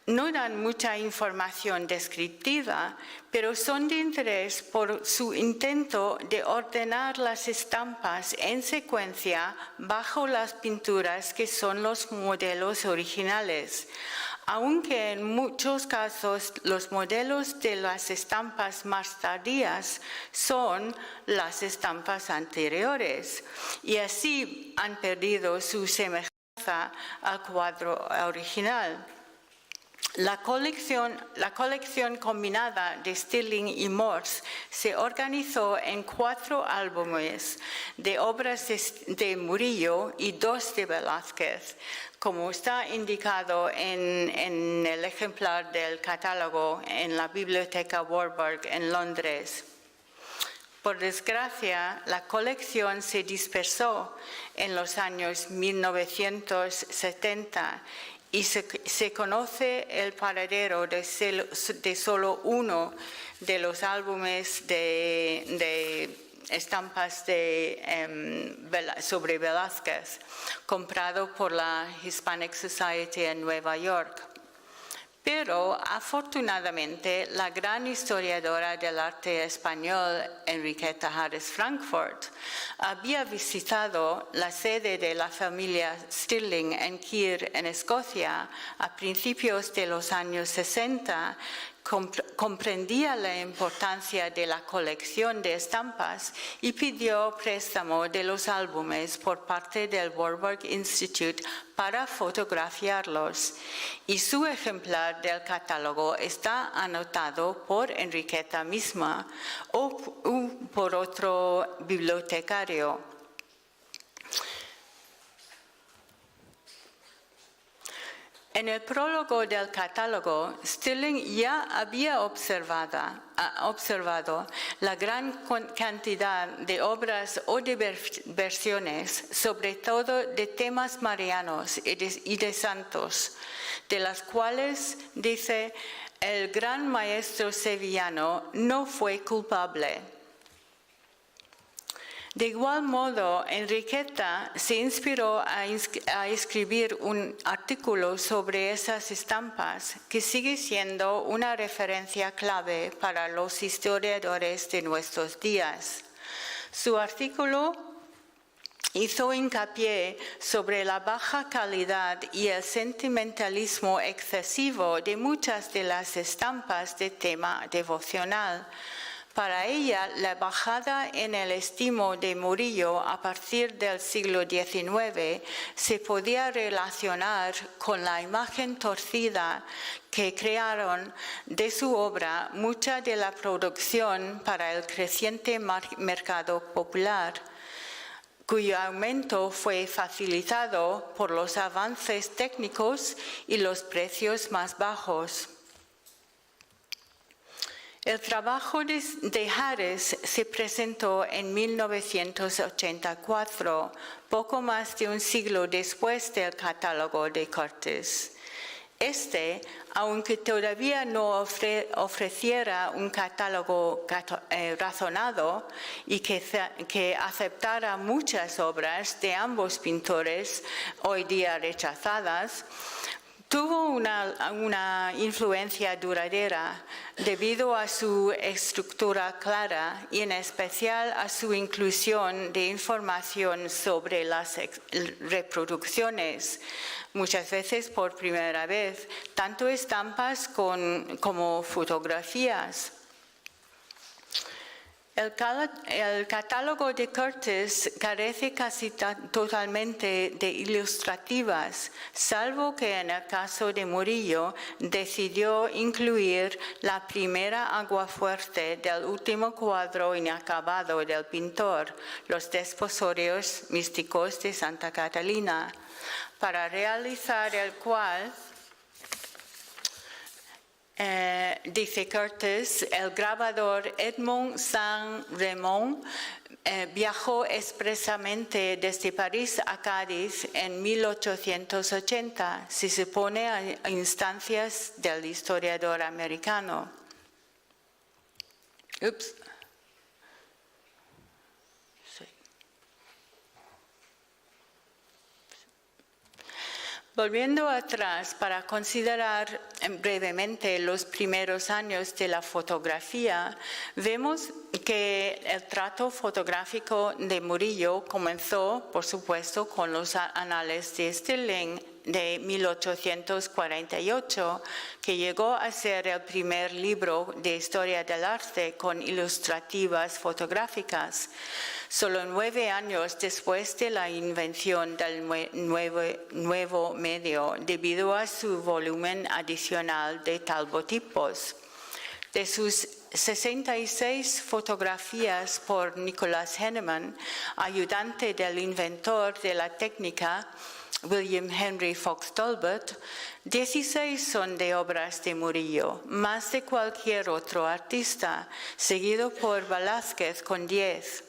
no dan mucha información descriptiva, pero son de interés por su intento de ordenar las estampas en secuencia bajo las pinturas que son los modelos originales, aunque en muchos casos los modelos de las estampas más tardías son las estampas anteriores y así han perdido su semejanza al cuadro original. La colección combinada de Stirling y Morse se organizó en 4 álbumes de obras de Murillo y 2 de Velázquez, como está indicado en el ejemplar del catálogo en la Biblioteca Warburg en Londres. Por desgracia, la colección se dispersó en los años 1970 y se conoce el paradero de solo uno de los álbumes de estampas sobre Velázquez, comprado por la Hispanic Society en Nueva York. Pero, afortunadamente, la gran historiadora del arte español, Enriqueta Harris Frankfurt, había visitado la sede de la familia Stirling en Keir, en Escocia, a principios de los años 60, comprendía la importancia de la colección de estampas y pidió préstamo de los álbumes por parte del Warburg Institute para fotografiarlos. Y su ejemplar del catálogo está anotado por Enriqueta misma o por otro bibliotecario. En el prólogo del catálogo, Stirling ya había observado la gran cantidad de obras o de versiones, sobre todo de temas marianos y de santos, de las cuales, dice, el gran maestro sevillano no fue culpable. De igual modo, Enriqueta se inspiró a escribir un artículo sobre esas estampas que sigue siendo una referencia clave para los historiadores de nuestros días. Su artículo hizo hincapié sobre la baja calidad y el sentimentalismo excesivo de muchas de las estampas de tema devocional. Para ella, la bajada en el estimo de Murillo a partir del siglo XIX se podía relacionar con la imagen torcida que crearon de su obra mucha de la producción para el creciente mercado popular, cuyo aumento fue facilitado por los avances técnicos y los precios más bajos. El trabajo de Harris se presentó en 1984, poco más de un siglo después del catálogo de Curtis. Aunque todavía no ofreciera un catálogo razonado y que aceptara muchas obras de ambos pintores hoy día rechazadas, tuvo una influencia duradera debido a su estructura clara y en especial a su inclusión de información sobre las reproducciones, muchas veces por primera vez, tanto estampas como fotografías. El catálogo de Curtis carece casi totalmente de ilustrativas, salvo que en el caso de Murillo decidió incluir la primera aguafuerte del último cuadro inacabado del pintor, los desposorios místicos de Santa Catalina, para realizar el cual, dice Curtis, el grabador Edmond Saint-Raymond viajó expresamente desde París a Cádiz en 1880, se supone a instancias del historiador americano. Volviendo atrás para considerar brevemente los primeros años de la fotografía, vemos que el trato fotográfico de Murillo comenzó, por supuesto, con los anales de Stirling de 1848, que llegó a ser el primer libro de historia del arte con ilustrativas fotográficas. Solo 9 años después de la invención del nuevo medio, debido a su volumen adicional de talbotipos. De sus 66 fotografías por Nicholas Henneman, ayudante del inventor de la técnica, William Henry Fox Talbot, 16 son de obras de Murillo, más de cualquier otro artista, seguido por Velázquez con 10.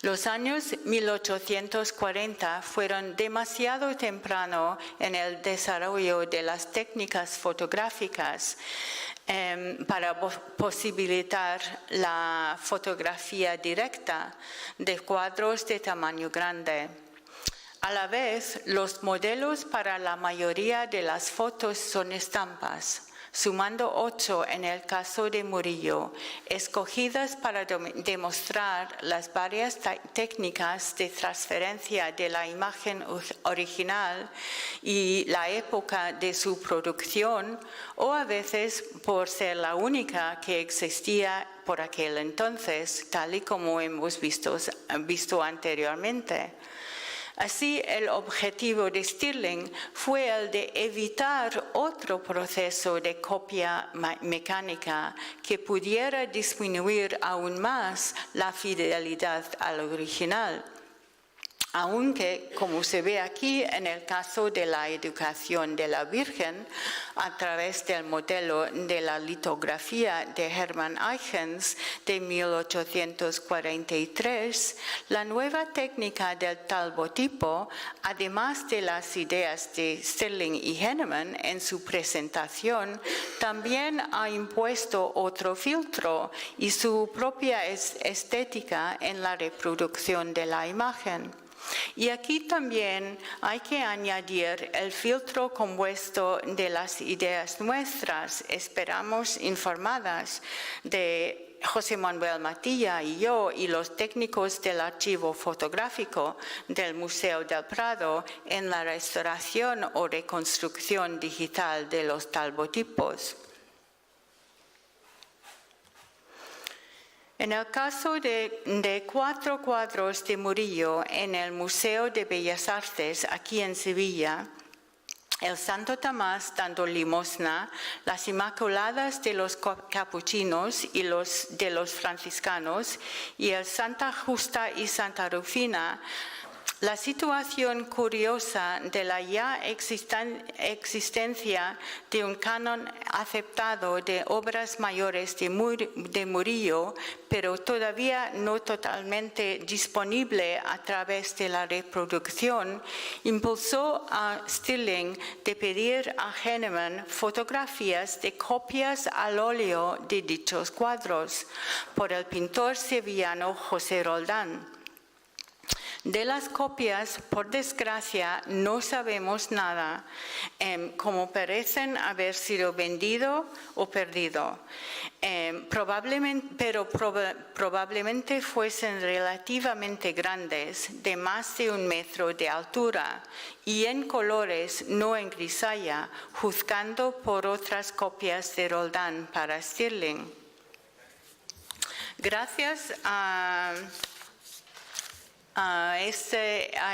Los años 1840 fueron demasiado temprano en el desarrollo de las técnicas fotográficas para posibilitar la fotografía directa de cuadros de tamaño grande. A la vez, los modelos para la mayoría de las fotos son estampas, sumando 8 en el caso de Murillo, escogidas para demostrar las varias técnicas de transferencia de la imagen original y la época de su producción, o a veces por ser la única que existía por aquel entonces, tal y como hemos visto anteriormente. Así, el objetivo de Stirling fue el de evitar otro proceso de copia mecánica que pudiera disminuir aún más la fidelidad al original. Aunque, como se ve aquí en el caso de la educación de la Virgen, a través del modelo de la litografía de Hermann Eichens de 1843, la nueva técnica del talbotipo, además de las ideas de Stirling y Henneman en su presentación, también ha impuesto otro filtro y su propia estética en la reproducción de la imagen. Y aquí también hay que añadir el filtro compuesto de las ideas nuestras, esperamos informadas, de José Manuel Matilla y yo y los técnicos del archivo fotográfico del Museo del Prado en la restauración o reconstrucción digital de los talbotipos. En el caso de 4 cuadros de Murillo en el Museo de Bellas Artes, aquí en Sevilla, el Santo Tomás dando limosna, las Inmaculadas de los capuchinos y de los franciscanos, y el Santa Justa y Santa Rufina, la situación curiosa de la ya existencia de un canon aceptado de obras mayores de Murillo, pero todavía no totalmente disponible a través de la reproducción, impulsó a Stirling de pedir a Henneman fotografías de copias al óleo de dichos cuadros por el pintor sevillano José Roldán. De las copias, por desgracia, no sabemos nada, como parecen haber sido vendido o perdido. Probablemente fuesen relativamente grandes, de más de 1 metro de altura, y en colores, no en grisalla, juzgando por otras copias de Roldán para Stirling. Gracias a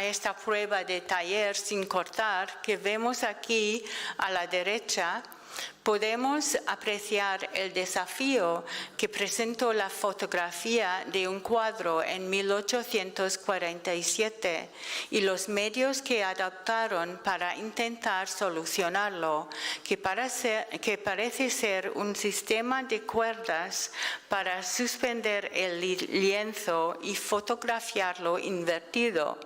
esta prueba de taller sin cortar que vemos aquí a la derecha, podemos apreciar el desafío que presentó la fotografía de un cuadro en 1847 y los medios que adoptaron para intentar solucionarlo, que parece ser un sistema de cuerdas para suspender el lienzo y fotografiarlo invertido.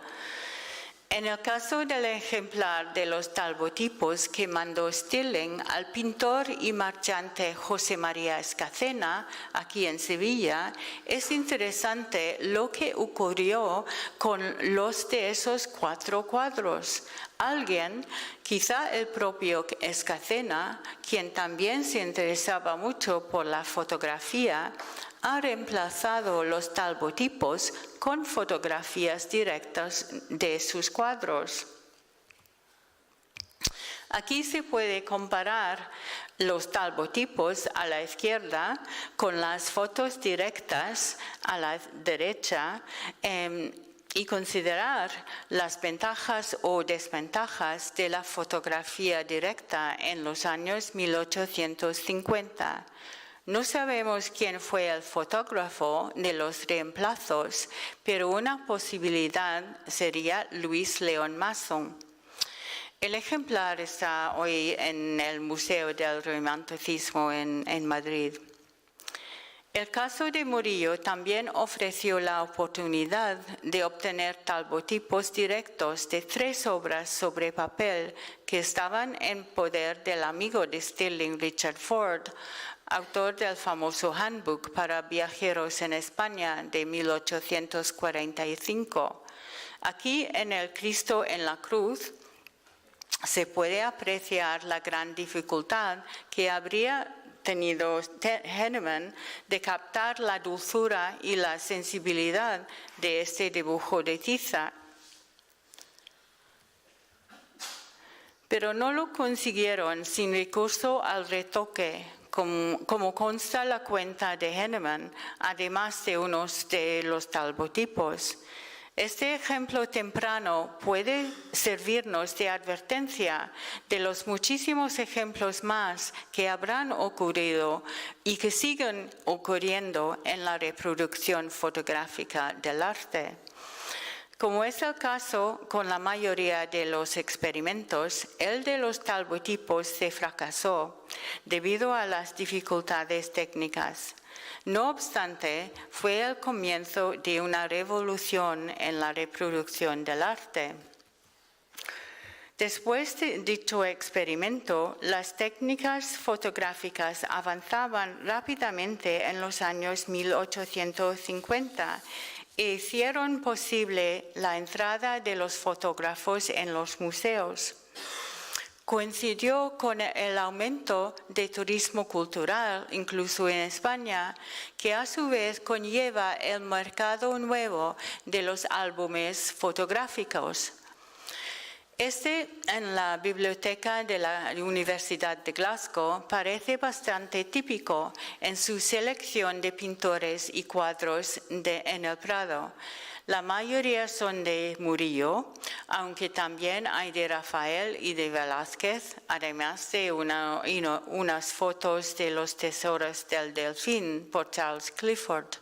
En el caso del ejemplar de los talbotipos que mandó Stirling al pintor y marchante José María Escacena, aquí en Sevilla, es interesante lo que ocurrió con los de esos 4 cuadros. Alguien, quizá el propio Escacena, quien también se interesaba mucho por la fotografía, ha reemplazado los talbotipos con fotografías directas de sus cuadros. Aquí se puede comparar los talbotipos a la izquierda con las fotos directas a la derecha y considerar las ventajas o desventajas de la fotografía directa en los años 1850. No sabemos quién fue el fotógrafo de los reemplazos, pero una posibilidad sería Luis León Masson. El ejemplar está hoy en el Museo del Romanticismo en Madrid. El caso de Murillo también ofreció la oportunidad de obtener talbotipos directos de 3 obras sobre papel que estaban en poder del amigo de Stirling, Richard Ford, autor del famoso Handbook para viajeros en España de 1845. Aquí, en el Cristo en la Cruz, se puede apreciar la gran dificultad que habría tenido Henneman de captar la dulzura y la sensibilidad de este dibujo de tiza. Pero no lo consiguieron sin recurso al retoque, como consta la cuenta de Henneman, además de unos de los talbotipos. Este ejemplo temprano puede servirnos de advertencia de los muchísimos ejemplos más que habrán ocurrido y que siguen ocurriendo en la reproducción fotográfica del arte. Como es el caso con la mayoría de los experimentos, el de los talbotipos se fracasó debido a las dificultades técnicas. No obstante, fue el comienzo de una revolución en la reproducción del arte. Después de dicho experimento, las técnicas fotográficas avanzaban rápidamente en los años 1850 e hicieron posible la entrada de los fotógrafos en los museos. Coincidió con el aumento de turismo cultural, incluso en España, que a su vez conlleva el mercado nuevo de los álbumes fotográficos. En la biblioteca de la Universidad de Glasgow parece bastante típico en su selección de pintores y cuadros en el Prado. La mayoría son de Murillo, aunque también hay de Rafael y de Velázquez, además de unas fotos de los tesoros del Delfín por Charles Clifford.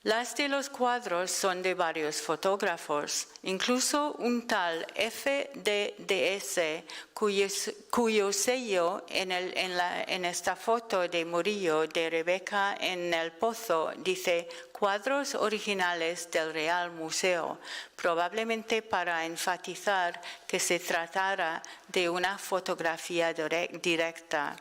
Las de los cuadros son de varios fotógrafos, incluso un tal FDDS, cuyo sello en esta foto de Murillo de Rebeca en el Pozo dice cuadros originales del Real Museo, probablemente para enfatizar que se tratara de una fotografía directa.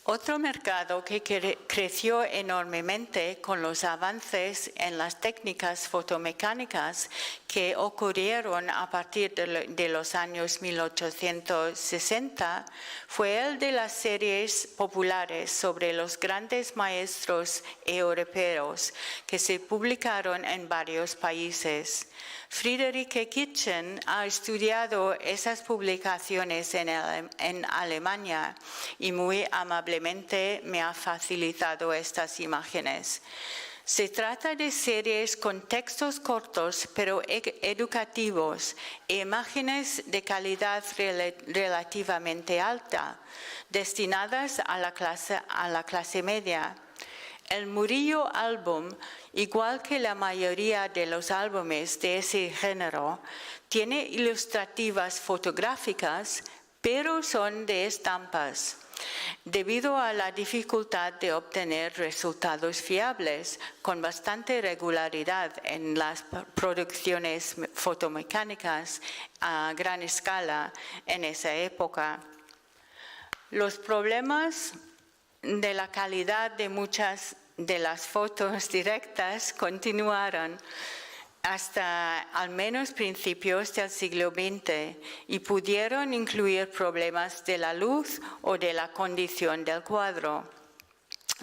Otro mercado que creció enormemente con los avances en las técnicas fotomecánicas que ocurrieron a partir de los años 1860 fue el de las series populares sobre los grandes maestros europeos que se publicaron en varios países. Friederike Kitchen ha estudiado esas publicaciones en Alemania y muy amablemente me ha facilitado estas imágenes. Se trata de series con textos cortos pero educativos e imágenes de calidad relativamente alta, destinadas a la clase media. El Murillo Album, igual que la mayoría de los álbumes de ese género, tiene ilustrativas fotográficas, pero son de estampas. Debido a la dificultad de obtener resultados fiables con bastante regularidad en las producciones fotomecánicas a gran escala en esa época, los problemas de la calidad de muchas de las fotos directas continuaron hasta al menos principios del siglo XX y pudieron incluir problemas de la luz o de la condición del cuadro.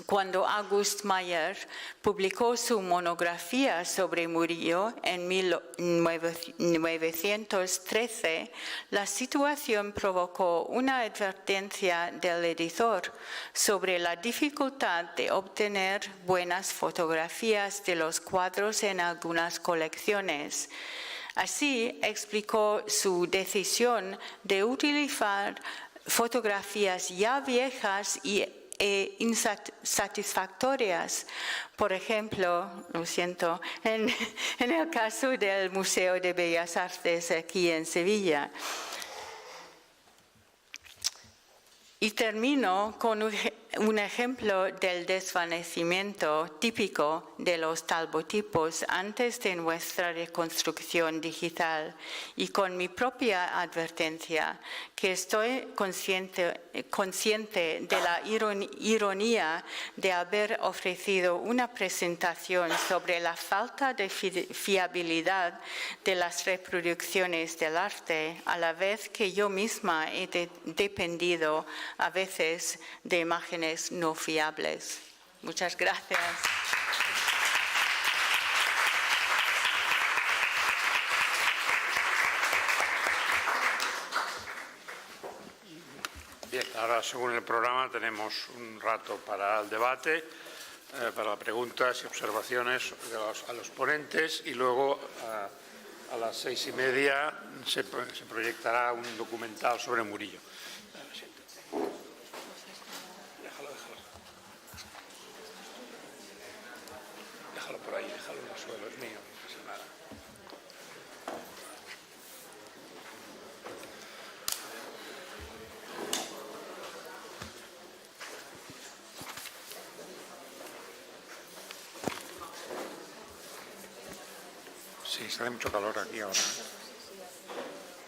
cuando August Mayer publicó su monografía sobre Murillo en 1913, la situación provocó una advertencia del editor sobre la dificultad de obtener buenas fotografías de los cuadros en algunas colecciones. Así explicó su decisión de utilizar fotografías ya viejas e insatisfactorias. Por ejemplo, lo siento, en el caso del Museo de Bellas Artes aquí en Sevilla. Y termino con un ejemplo del desvanecimiento típico de los talbotipos antes de nuestra reconstrucción digital y con mi propia advertencia, que estoy consciente de la ironía de haber ofrecido una presentación sobre la falta de fiabilidad de las reproducciones del arte, a la vez que yo misma he dependido a veces de imágenes no fiables. Muchas gracias. Bien, ahora según el programa tenemos un rato para el debate, para preguntas y observaciones a los ponentes y luego a las 6:30 se proyectará un documental sobre Murillo. Déjalo por ahí, déjalo en el suelo, es mío, no pasa nada. Sí, sale mucho calor aquí ahora.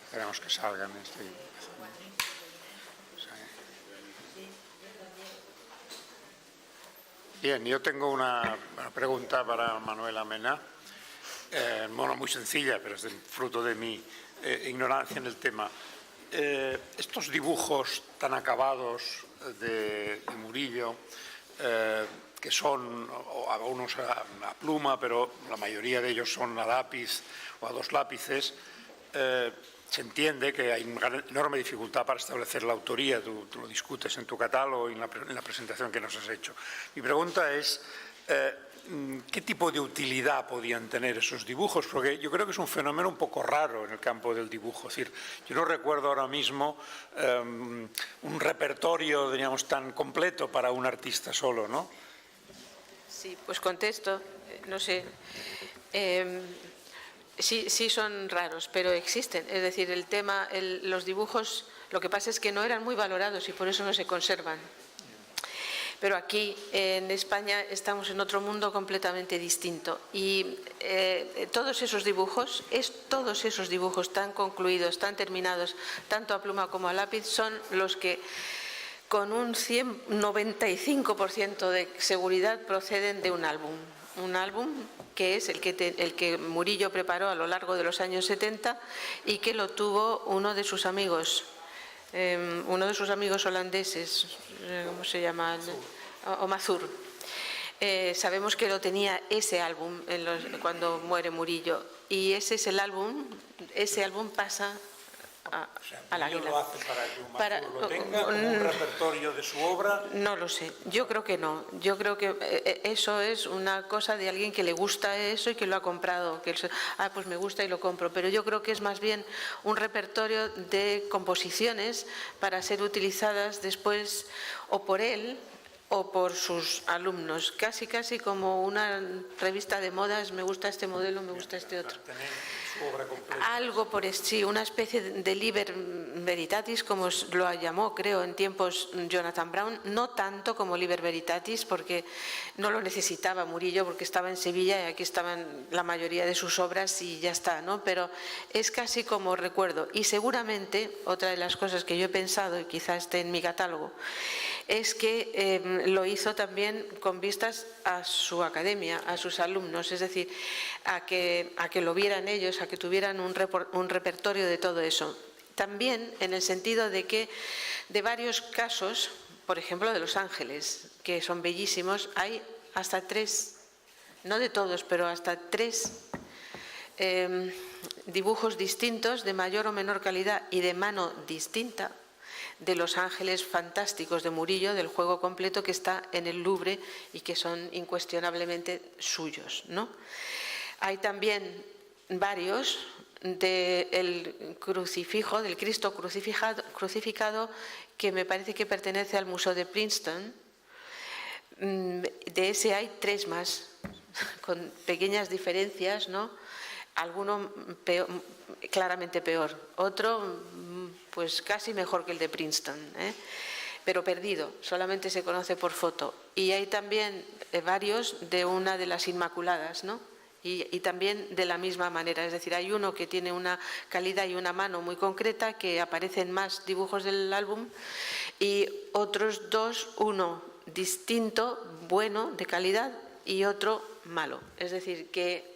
Esperemos que salgan. Bien, yo tengo una pregunta para Manuela Mena, muy sencilla, pero es fruto de mi ignorancia en el tema. Estos dibujos tan acabados de Murillo, que son algunos a pluma, pero la mayoría de ellos son a lápiz o a dos lápices, se entiende que hay una enorme dificultad para establecer la autoría. Tú lo discutes en tu catálogo y en la presentación que nos has hecho. Mi pregunta es, ¿qué tipo de utilidad podían tener esos dibujos? Porque yo creo que es un fenómeno un poco raro en el campo del dibujo. Es decir, yo no recuerdo ahora mismo un repertorio, diríamos, tan completo para un artista solo, ¿no? Sí, pues contesto, no sé. Sí son raros, pero existen. Es decir, el tema, los dibujos, lo que pasa es que no eran muy valorados y por eso no se conservan. Pero aquí, en España, estamos en otro mundo completamente distinto. Y todos esos dibujos tan concluidos, tan terminados, tanto a pluma como a lápiz, son los que con un 95% de seguridad proceden de un álbum. Un álbum que es el que Murillo preparó a lo largo de los años 70 y que lo tuvo uno de sus amigos holandeses, ¿cómo se llama? Mazur. Sabemos que lo tenía ese álbum cuando muere Murillo y ese es el álbum, pasa a la Águila. ¿Lo hace para que lo tenga como un repertorio de su obra? No lo sé, yo creo que no. Yo creo que eso es una cosa de alguien que le gusta eso y que lo ha comprado. Pues me gusta y lo compro. Pero yo creo que es más bien un repertorio de composiciones para ser utilizadas después o por él o por sus alumnos. Casi como una revista de modas, me gusta este modelo, me gusta este otro. Algo por sí, una especie de liber veritatis, como lo llamó, creo, en tiempos Jonathan Brown, no tanto como liber veritatis, porque no lo necesitaba Murillo, porque estaba en Sevilla y aquí estaban la mayoría de sus obras y ya está, ¿no? Pero es casi como recuerdo. Y seguramente, otra de las cosas que yo he pensado, y quizá esté en mi catálogo, es que lo hizo también con vistas a su academia, a sus alumnos, es decir, a que lo vieran ellos, a que tuvieran un repertorio de todo eso. También en el sentido de que de varios casos, por ejemplo, de Los Ángeles, que son bellísimos. Hay hasta 3, no de todos, pero hasta 3 dibujos distintos de mayor o menor calidad y de mano distinta de Los Ángeles fantásticos de Murillo, del juego completo que está en el Louvre y que son incuestionablemente suyos, ¿no? Hay también varios del crucifijo, del Cristo crucificado, que me parece que pertenece al Museo de Princeton. De ese hay 3 más, con pequeñas diferencias, ¿no? Alguno claramente peor, otro pues casi mejor que el de Princeton, pero perdido, solamente se conoce por foto. Y hay también varios de una de las Inmaculadas, ¿no? Y también de la misma manera, es decir, hay uno que tiene una calidad y una mano muy concreta, que aparecen más dibujos del álbum, y otros 2, uno distinto, bueno, de calidad, y otro malo. Es decir, que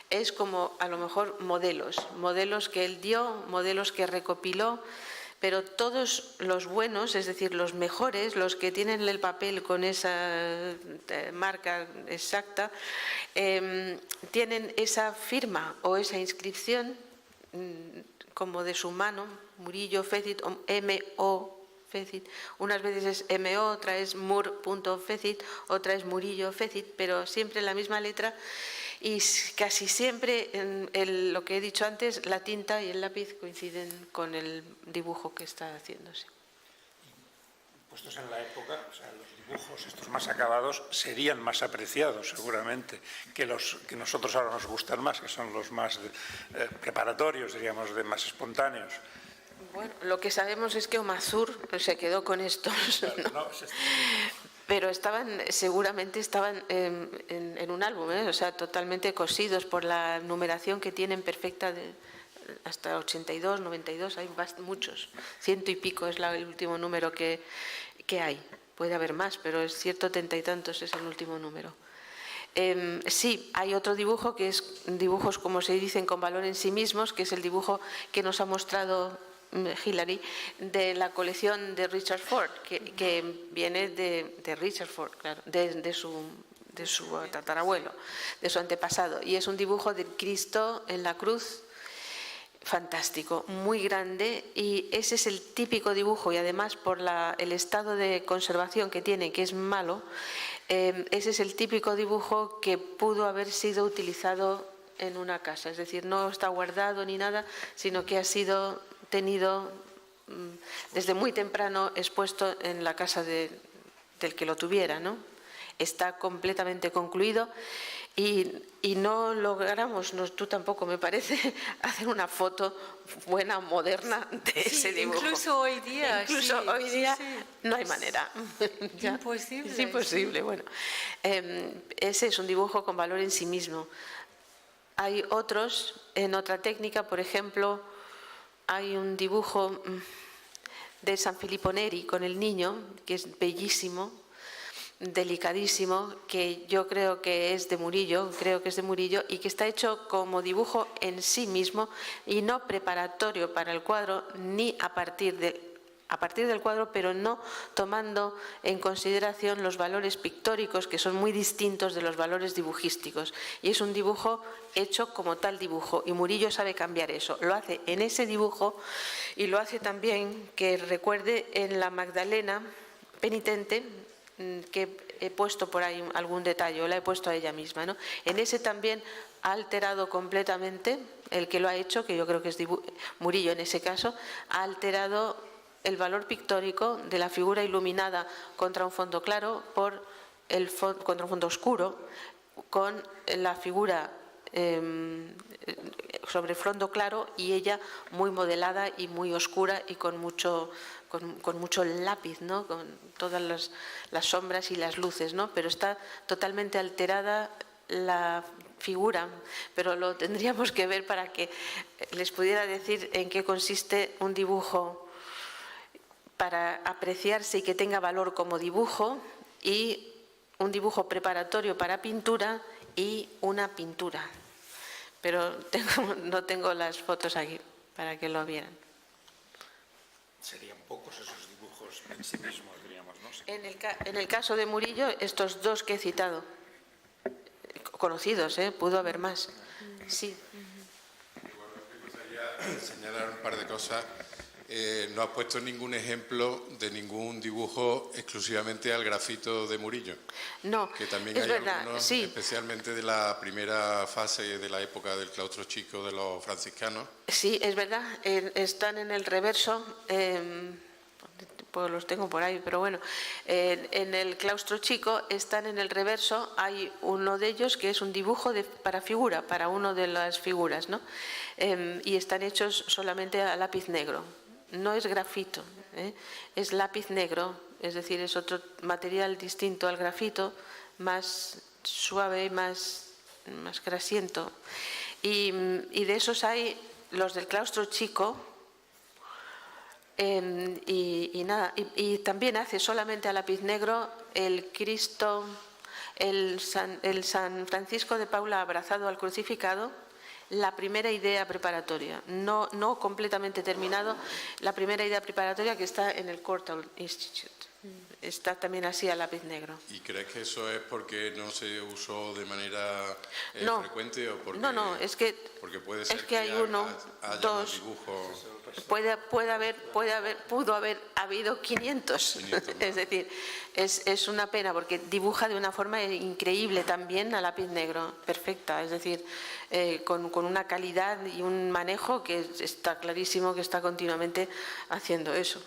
es como a lo mejor modelos que él dio, modelos que recopiló, pero todos los buenos, es decir, los mejores, los que tienen el papel con esa marca exacta, tienen esa firma o esa inscripción como de su mano, Murillo Fécit, o M.O. Fécit. Unas veces es M.O., otra es Mur.Fécit, otra es Murillo Fécit, pero siempre la misma letra. Y casi siempre, lo que he dicho antes, la tinta y el lápiz coinciden con el dibujo que está haciéndose. Puestos en la época, o sea, los dibujos estos más acabados serían más apreciados seguramente que los que nosotros ahora nos gustan más, que son los más preparatorios, diríamos, de más espontáneos. Bueno, lo que sabemos es que Omazur se quedó con estos, ¿no? Pero seguramente estaban en un álbum, o sea, totalmente cosidos por la numeración que tienen perfecta, hasta 82, 92, hay muchos, 100 y pico es el último número que hay. Puede haber más, pero es cierto, 70 y tantos es el último número. Sí, hay otro dibujo que es dibujos, como se dicen, con valor en sí mismos, que es el dibujo que nos ha mostrado Hilary, de la colección de Richard Ford, que viene de Richard Ford, claro, de su tatarabuelo, de su antepasado, y es un dibujo del Cristo en la cruz, fantástico, muy grande, y ese es el típico dibujo, y además por el estado de conservación que tiene, que es malo, ese es el típico dibujo que pudo haber sido utilizado en una casa, es decir, no está guardado ni nada, sino que ha sido tenido desde muy temprano expuesto en la casa del que lo tuviera, ¿no? Está completamente concluido y no logramos, tú tampoco me parece, hacer una foto buena, moderna de ese dibujo. Incluso hoy día. No hay manera. Imposible. Es imposible, bueno. Ese es un dibujo con valor en sí mismo. Hay otros, en otra técnica, por ejemplo, hay un dibujo de San Filippo Neri con el niño, que es bellísimo, delicadísimo, que yo creo que es de Murillo, y que está hecho como dibujo en sí mismo y no preparatorio para el cuadro, ni a partir del cuadro, pero no tomando en consideración los valores pictóricos, que son muy distintos de los valores dibujísticos. Y es un dibujo hecho como tal dibujo, y Murillo sabe cambiar eso. Lo hace en ese dibujo y lo hace también, que recuerde, en la Magdalena penitente, que he puesto por ahí algún detalle, o la he puesto a ella misma, ¿no? En ese también ha alterado completamente, el que lo ha hecho, que yo creo que es Murillo en ese caso, ha alterado el valor pictórico de la figura iluminada contra un fondo claro contra un fondo oscuro, con la figura sobre fondo claro y ella muy modelada y muy oscura y con mucho lápiz, ¿no? Con todas las sombras y las luces, ¿no? Pero está totalmente alterada la figura, pero lo tendríamos que ver para que les pudiera decir en qué consiste un dibujo para apreciarse y que tenga valor como dibujo, y un dibujo preparatorio para pintura y una pintura. Pero no tengo las fotos aquí para que lo vieran. serían pocos esos dibujos en sí mismos, diríamos, ¿no? En el caso de Murillo, estos dos que he citado, conocidos, pudo haber más. Sí. Igualmente me gustaría señalar un par de cosas. No has puesto ningún ejemplo de ningún dibujo exclusivamente al grafito de Murillo. No, Que también es hay verdad, algunos, sí. especialmente de la primera fase de la época del claustro chico de los franciscanos. Sí, es verdad, están en el reverso, pues los tengo por ahí, pero bueno, en el claustro chico están en el reverso, hay uno de ellos que es un dibujo para figura, para una de las figuras, ¿no? Y están hechos solamente a lápiz negro, no es grafito, es lápiz negro, es decir, es otro material distinto al grafito, más suave y más grasiento. Y de esos hay los del claustro chico, y también hace solamente a lápiz negro el Cristo, el San Francisco de Paula abrazado al crucificado, la primera idea preparatoria, no completamente terminado, la primera idea preparatoria que está en el Courtauld Institute. Está también así a lápiz negro. ¿Y crees que eso es porque no se usó de manera No, frecuente o porque, no, es que puede ser que hay uno, haya dos, más dibujos? pudo haber habido 500. 500 Es decir, es una pena porque dibuja de una forma increíble también a lápiz negro, perfecta, es decir, con una calidad y un manejo que está clarísimo que está continuamente haciendo eso.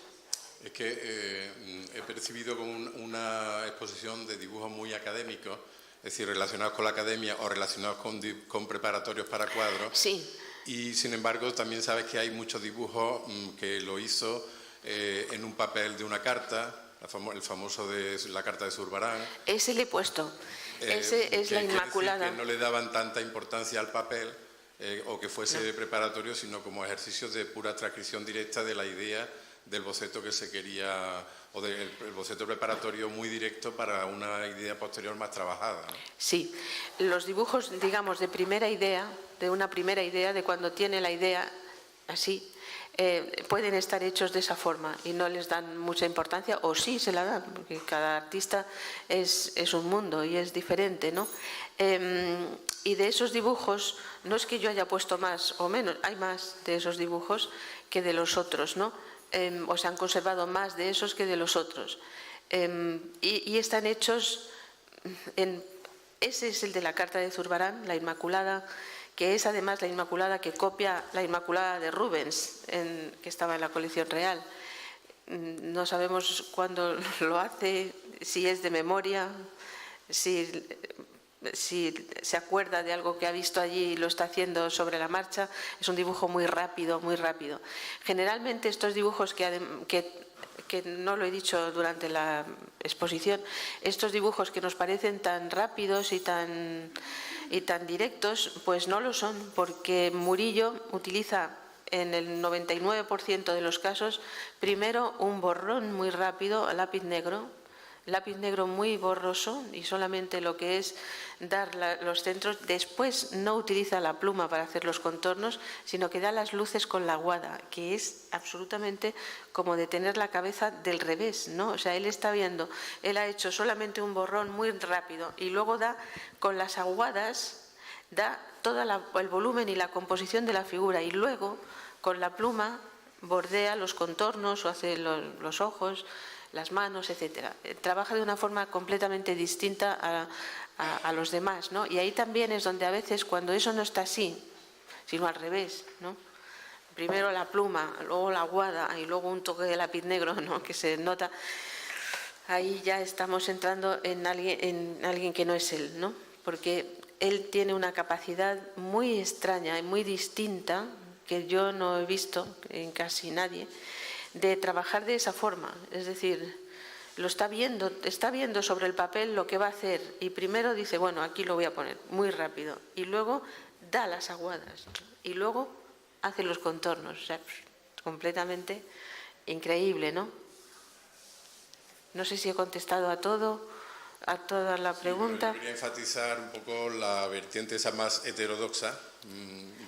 Es que he percibido como una exposición de dibujos muy académicos, es decir, relacionados con la academia o relacionados con preparatorios para cuadros. Sí. Y sin embargo también sabes que hay muchos dibujos que lo hizo en un papel de una carta, el famoso de la carta de Zurbarán. Ese le he puesto, ese es la Inmaculada. Que no le daban tanta importancia al papel o que fuese preparatorio, sino como ejercicios de pura transcripción directa de la idea del boceto que se quería, o del boceto preparatorio muy directo para una idea posterior más trabajada, ¿no? Sí, los dibujos, digamos, de primera idea, de una primera idea, de cuando tiene la idea así, pueden estar hechos de esa forma y no les dan mucha importancia, o sí se la dan, porque cada artista es un mundo y es diferente, ¿no? Y de esos dibujos, no es que yo haya puesto más o menos, hay más de esos dibujos que de los otros, ¿no? O se han conservado más de esos que de los otros. Y están hechos, ese es el de la carta de Zurbarán, la Inmaculada, que es además la Inmaculada que copia la Inmaculada de Rubens, que estaba en la colección real. No sabemos cuándo lo hace, si es de memoria, si se acuerda de algo que ha visto allí y lo está haciendo sobre la marcha. Es un dibujo muy rápido, muy rápido. Generalmente estos dibujos que no lo he dicho durante la exposición, estos dibujos que nos parecen tan rápidos y tan directos, pues no lo son, porque Murillo utiliza en el 99% de los casos primero un borrón muy rápido a lápiz negro muy borroso y solamente lo que es dar los centros. Después no utiliza la pluma para hacer los contornos, sino que da las luces con la aguada, que es absolutamente como de tener la cabeza del revés, ¿no? O sea, él está viendo, él ha hecho solamente un borrón muy rápido y luego da con las aguadas, da todo el volumen y la composición de la figura y luego con la pluma bordea los contornos o hace los ojos, las manos, etcétera. Trabaja de una forma completamente distinta a los demás, ¿no? Y ahí también es donde a veces, cuando eso no está así, sino al revés, ¿no? Primero la pluma, luego la aguada y luego un toque de lápiz negro, ¿no? Que se nota, ahí ya estamos entrando en alguien que no es él, ¿no? Porque él tiene una capacidad muy extraña y muy distinta, que yo no he visto en casi nadie, de trabajar de esa forma. Es decir, lo está viendo sobre el papel lo que va a hacer y primero dice, bueno, aquí lo voy a poner muy rápido y luego da las aguadas y luego hace los contornos. O sea, completamente increíble, ¿no? No sé si he contestado a toda la pregunta. Sí, quería enfatizar un poco la vertiente esa más heterodoxa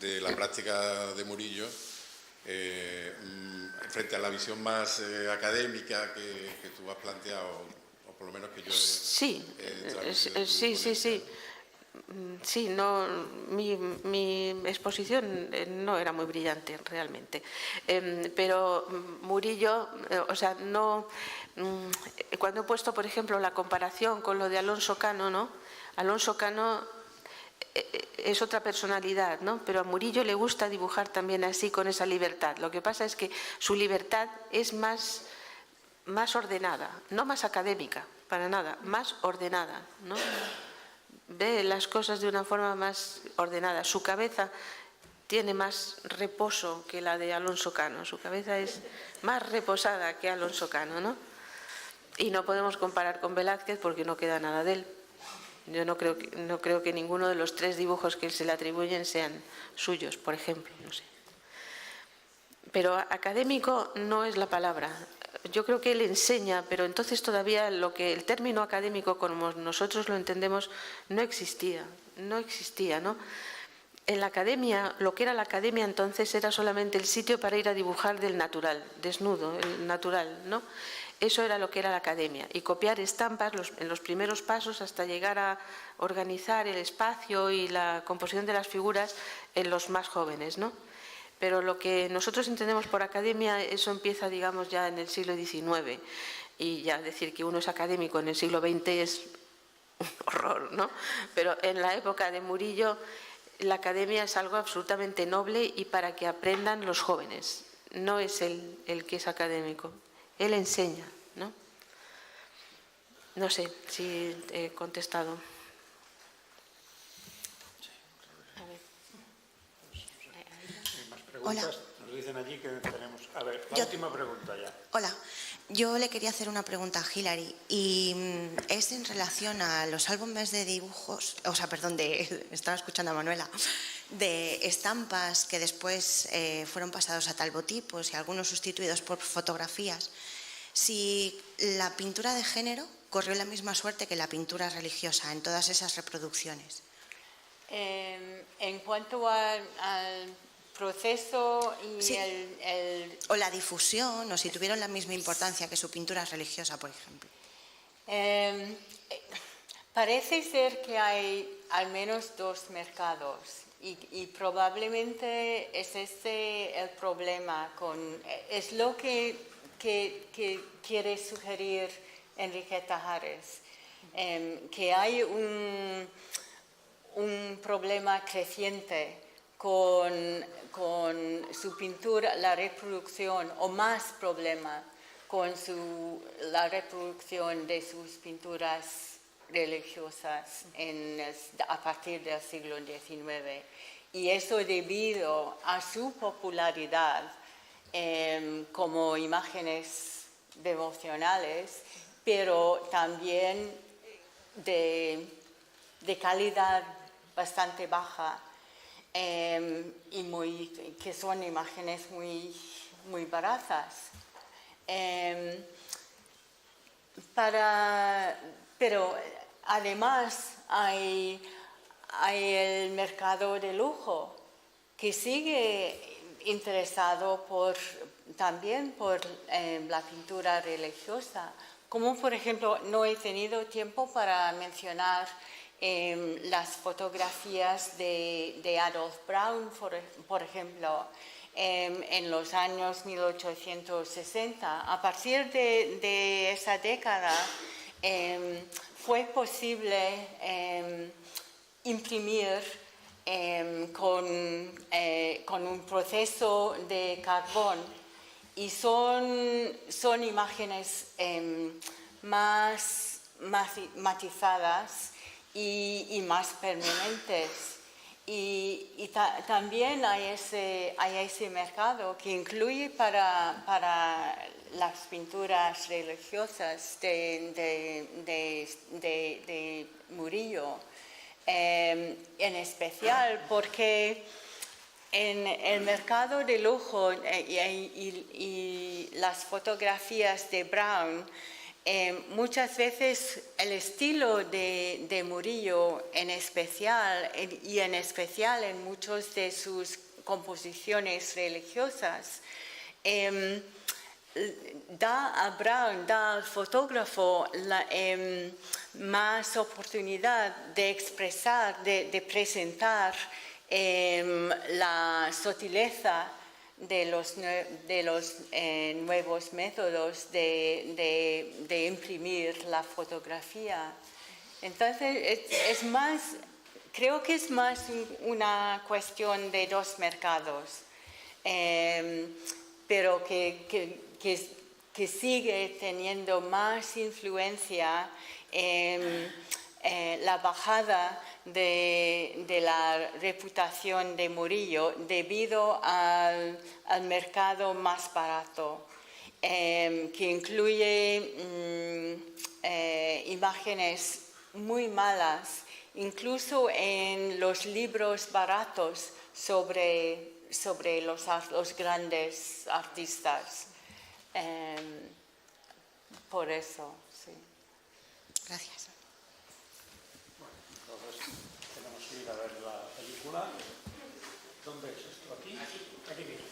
de la práctica de Murillo, frente a la visión más académica que tú has planteado, o por lo menos que yo Sí, sí. Sí, no, mi exposición no era muy brillante realmente, pero Murillo, o sea, no, cuando he puesto, por ejemplo, la comparación con lo de Alonso Cano, ¿no? Alonso Cano es otra personalidad, ¿no? Pero a Murillo le gusta dibujar también así, con esa libertad. Lo que pasa es que su libertad es más ordenada, no más académica, para nada, más ordenada, ¿no? Ve las cosas de una forma más ordenada. Su cabeza tiene más reposo que la de Alonso Cano. Su cabeza es más reposada que Alonso Cano, ¿no? Y no podemos comparar con Velázquez porque no queda nada de él. Yo no creo que ninguno de los 3 dibujos que se le atribuyen sean suyos, por ejemplo, no sé. Pero académico no es la palabra. Yo creo que él enseña, pero entonces todavía el término académico como nosotros lo entendemos no existía, ¿no? En la academia, lo que era la academia entonces era solamente el sitio para ir a dibujar del natural, desnudo, el natural, ¿no? Eso era lo que era la academia, y copiar estampas en los primeros pasos hasta llegar a organizar el espacio y la composición de las figuras en los más jóvenes, ¿no? Pero lo que nosotros entendemos por academia, eso empieza, digamos, ya en el siglo XIX. Y ya decir que uno es académico en el siglo XX es un horror, ¿no? Pero en la época de Murillo, la academia es algo absolutamente noble y para que aprendan los jóvenes. No es él el que es académico. Él enseña, ¿no? No sé si he contestado. Hola. Nos dicen allí que tenemos... A ver, la última pregunta ya. Hola, yo le quería hacer una pregunta a Hilary y es en relación a los álbumes de dibujos, estaba escuchando a Manuela, de estampas que después fueron pasados a talbotipos y algunos sustituidos por fotografías. Si la pintura de género corrió la misma suerte que la pintura religiosa en todas esas reproducciones. En cuanto al proceso y sí. O la difusión, o si tuvieron la misma importancia que su pintura religiosa, por ejemplo. Parece ser que hay al menos 2 mercados y probablemente es este el problema. Es lo que quiere sugerir Enriqueta Hares, que hay un problema creciente con su pintura, la reproducción, o más problema con la reproducción de sus pinturas religiosas a partir del siglo XIX. Y eso debido a su popularidad como imágenes devocionales, pero también de calidad bastante baja. Que son imágenes muy baratas. Pero además hay el mercado de lujo que sigue interesado también por la pintura religiosa. Como por ejemplo, no he tenido tiempo para mencionar las fotografías de Adolf Braun, por ejemplo, en los años 1860. A partir de esa década fue posible imprimir con un proceso de carbón, y son imágenes más matizadas y más permanentes. Y también hay ese mercado que incluye para las pinturas religiosas de Murillo, en especial porque en el mercado de lujo y las fotografías de Braun, muchas veces el estilo de Murillo en especial en muchos de sus composiciones religiosas, da al fotógrafo más oportunidad de expresar, de presentar la sutileza de los nuevos métodos de imprimir la fotografía. Entonces, creo que es más una cuestión de dos mercados, pero que sigue teniendo más influencia en la bajada de la reputación de Murillo debido al mercado más barato, que incluye imágenes muy malas, incluso en los libros baratos sobre los grandes artistas. Por eso, sí. Gracias. Bueno, entonces tenemos que ir a ver la película. ¿Dónde es esto? ¿Aquí? Aquí mismo.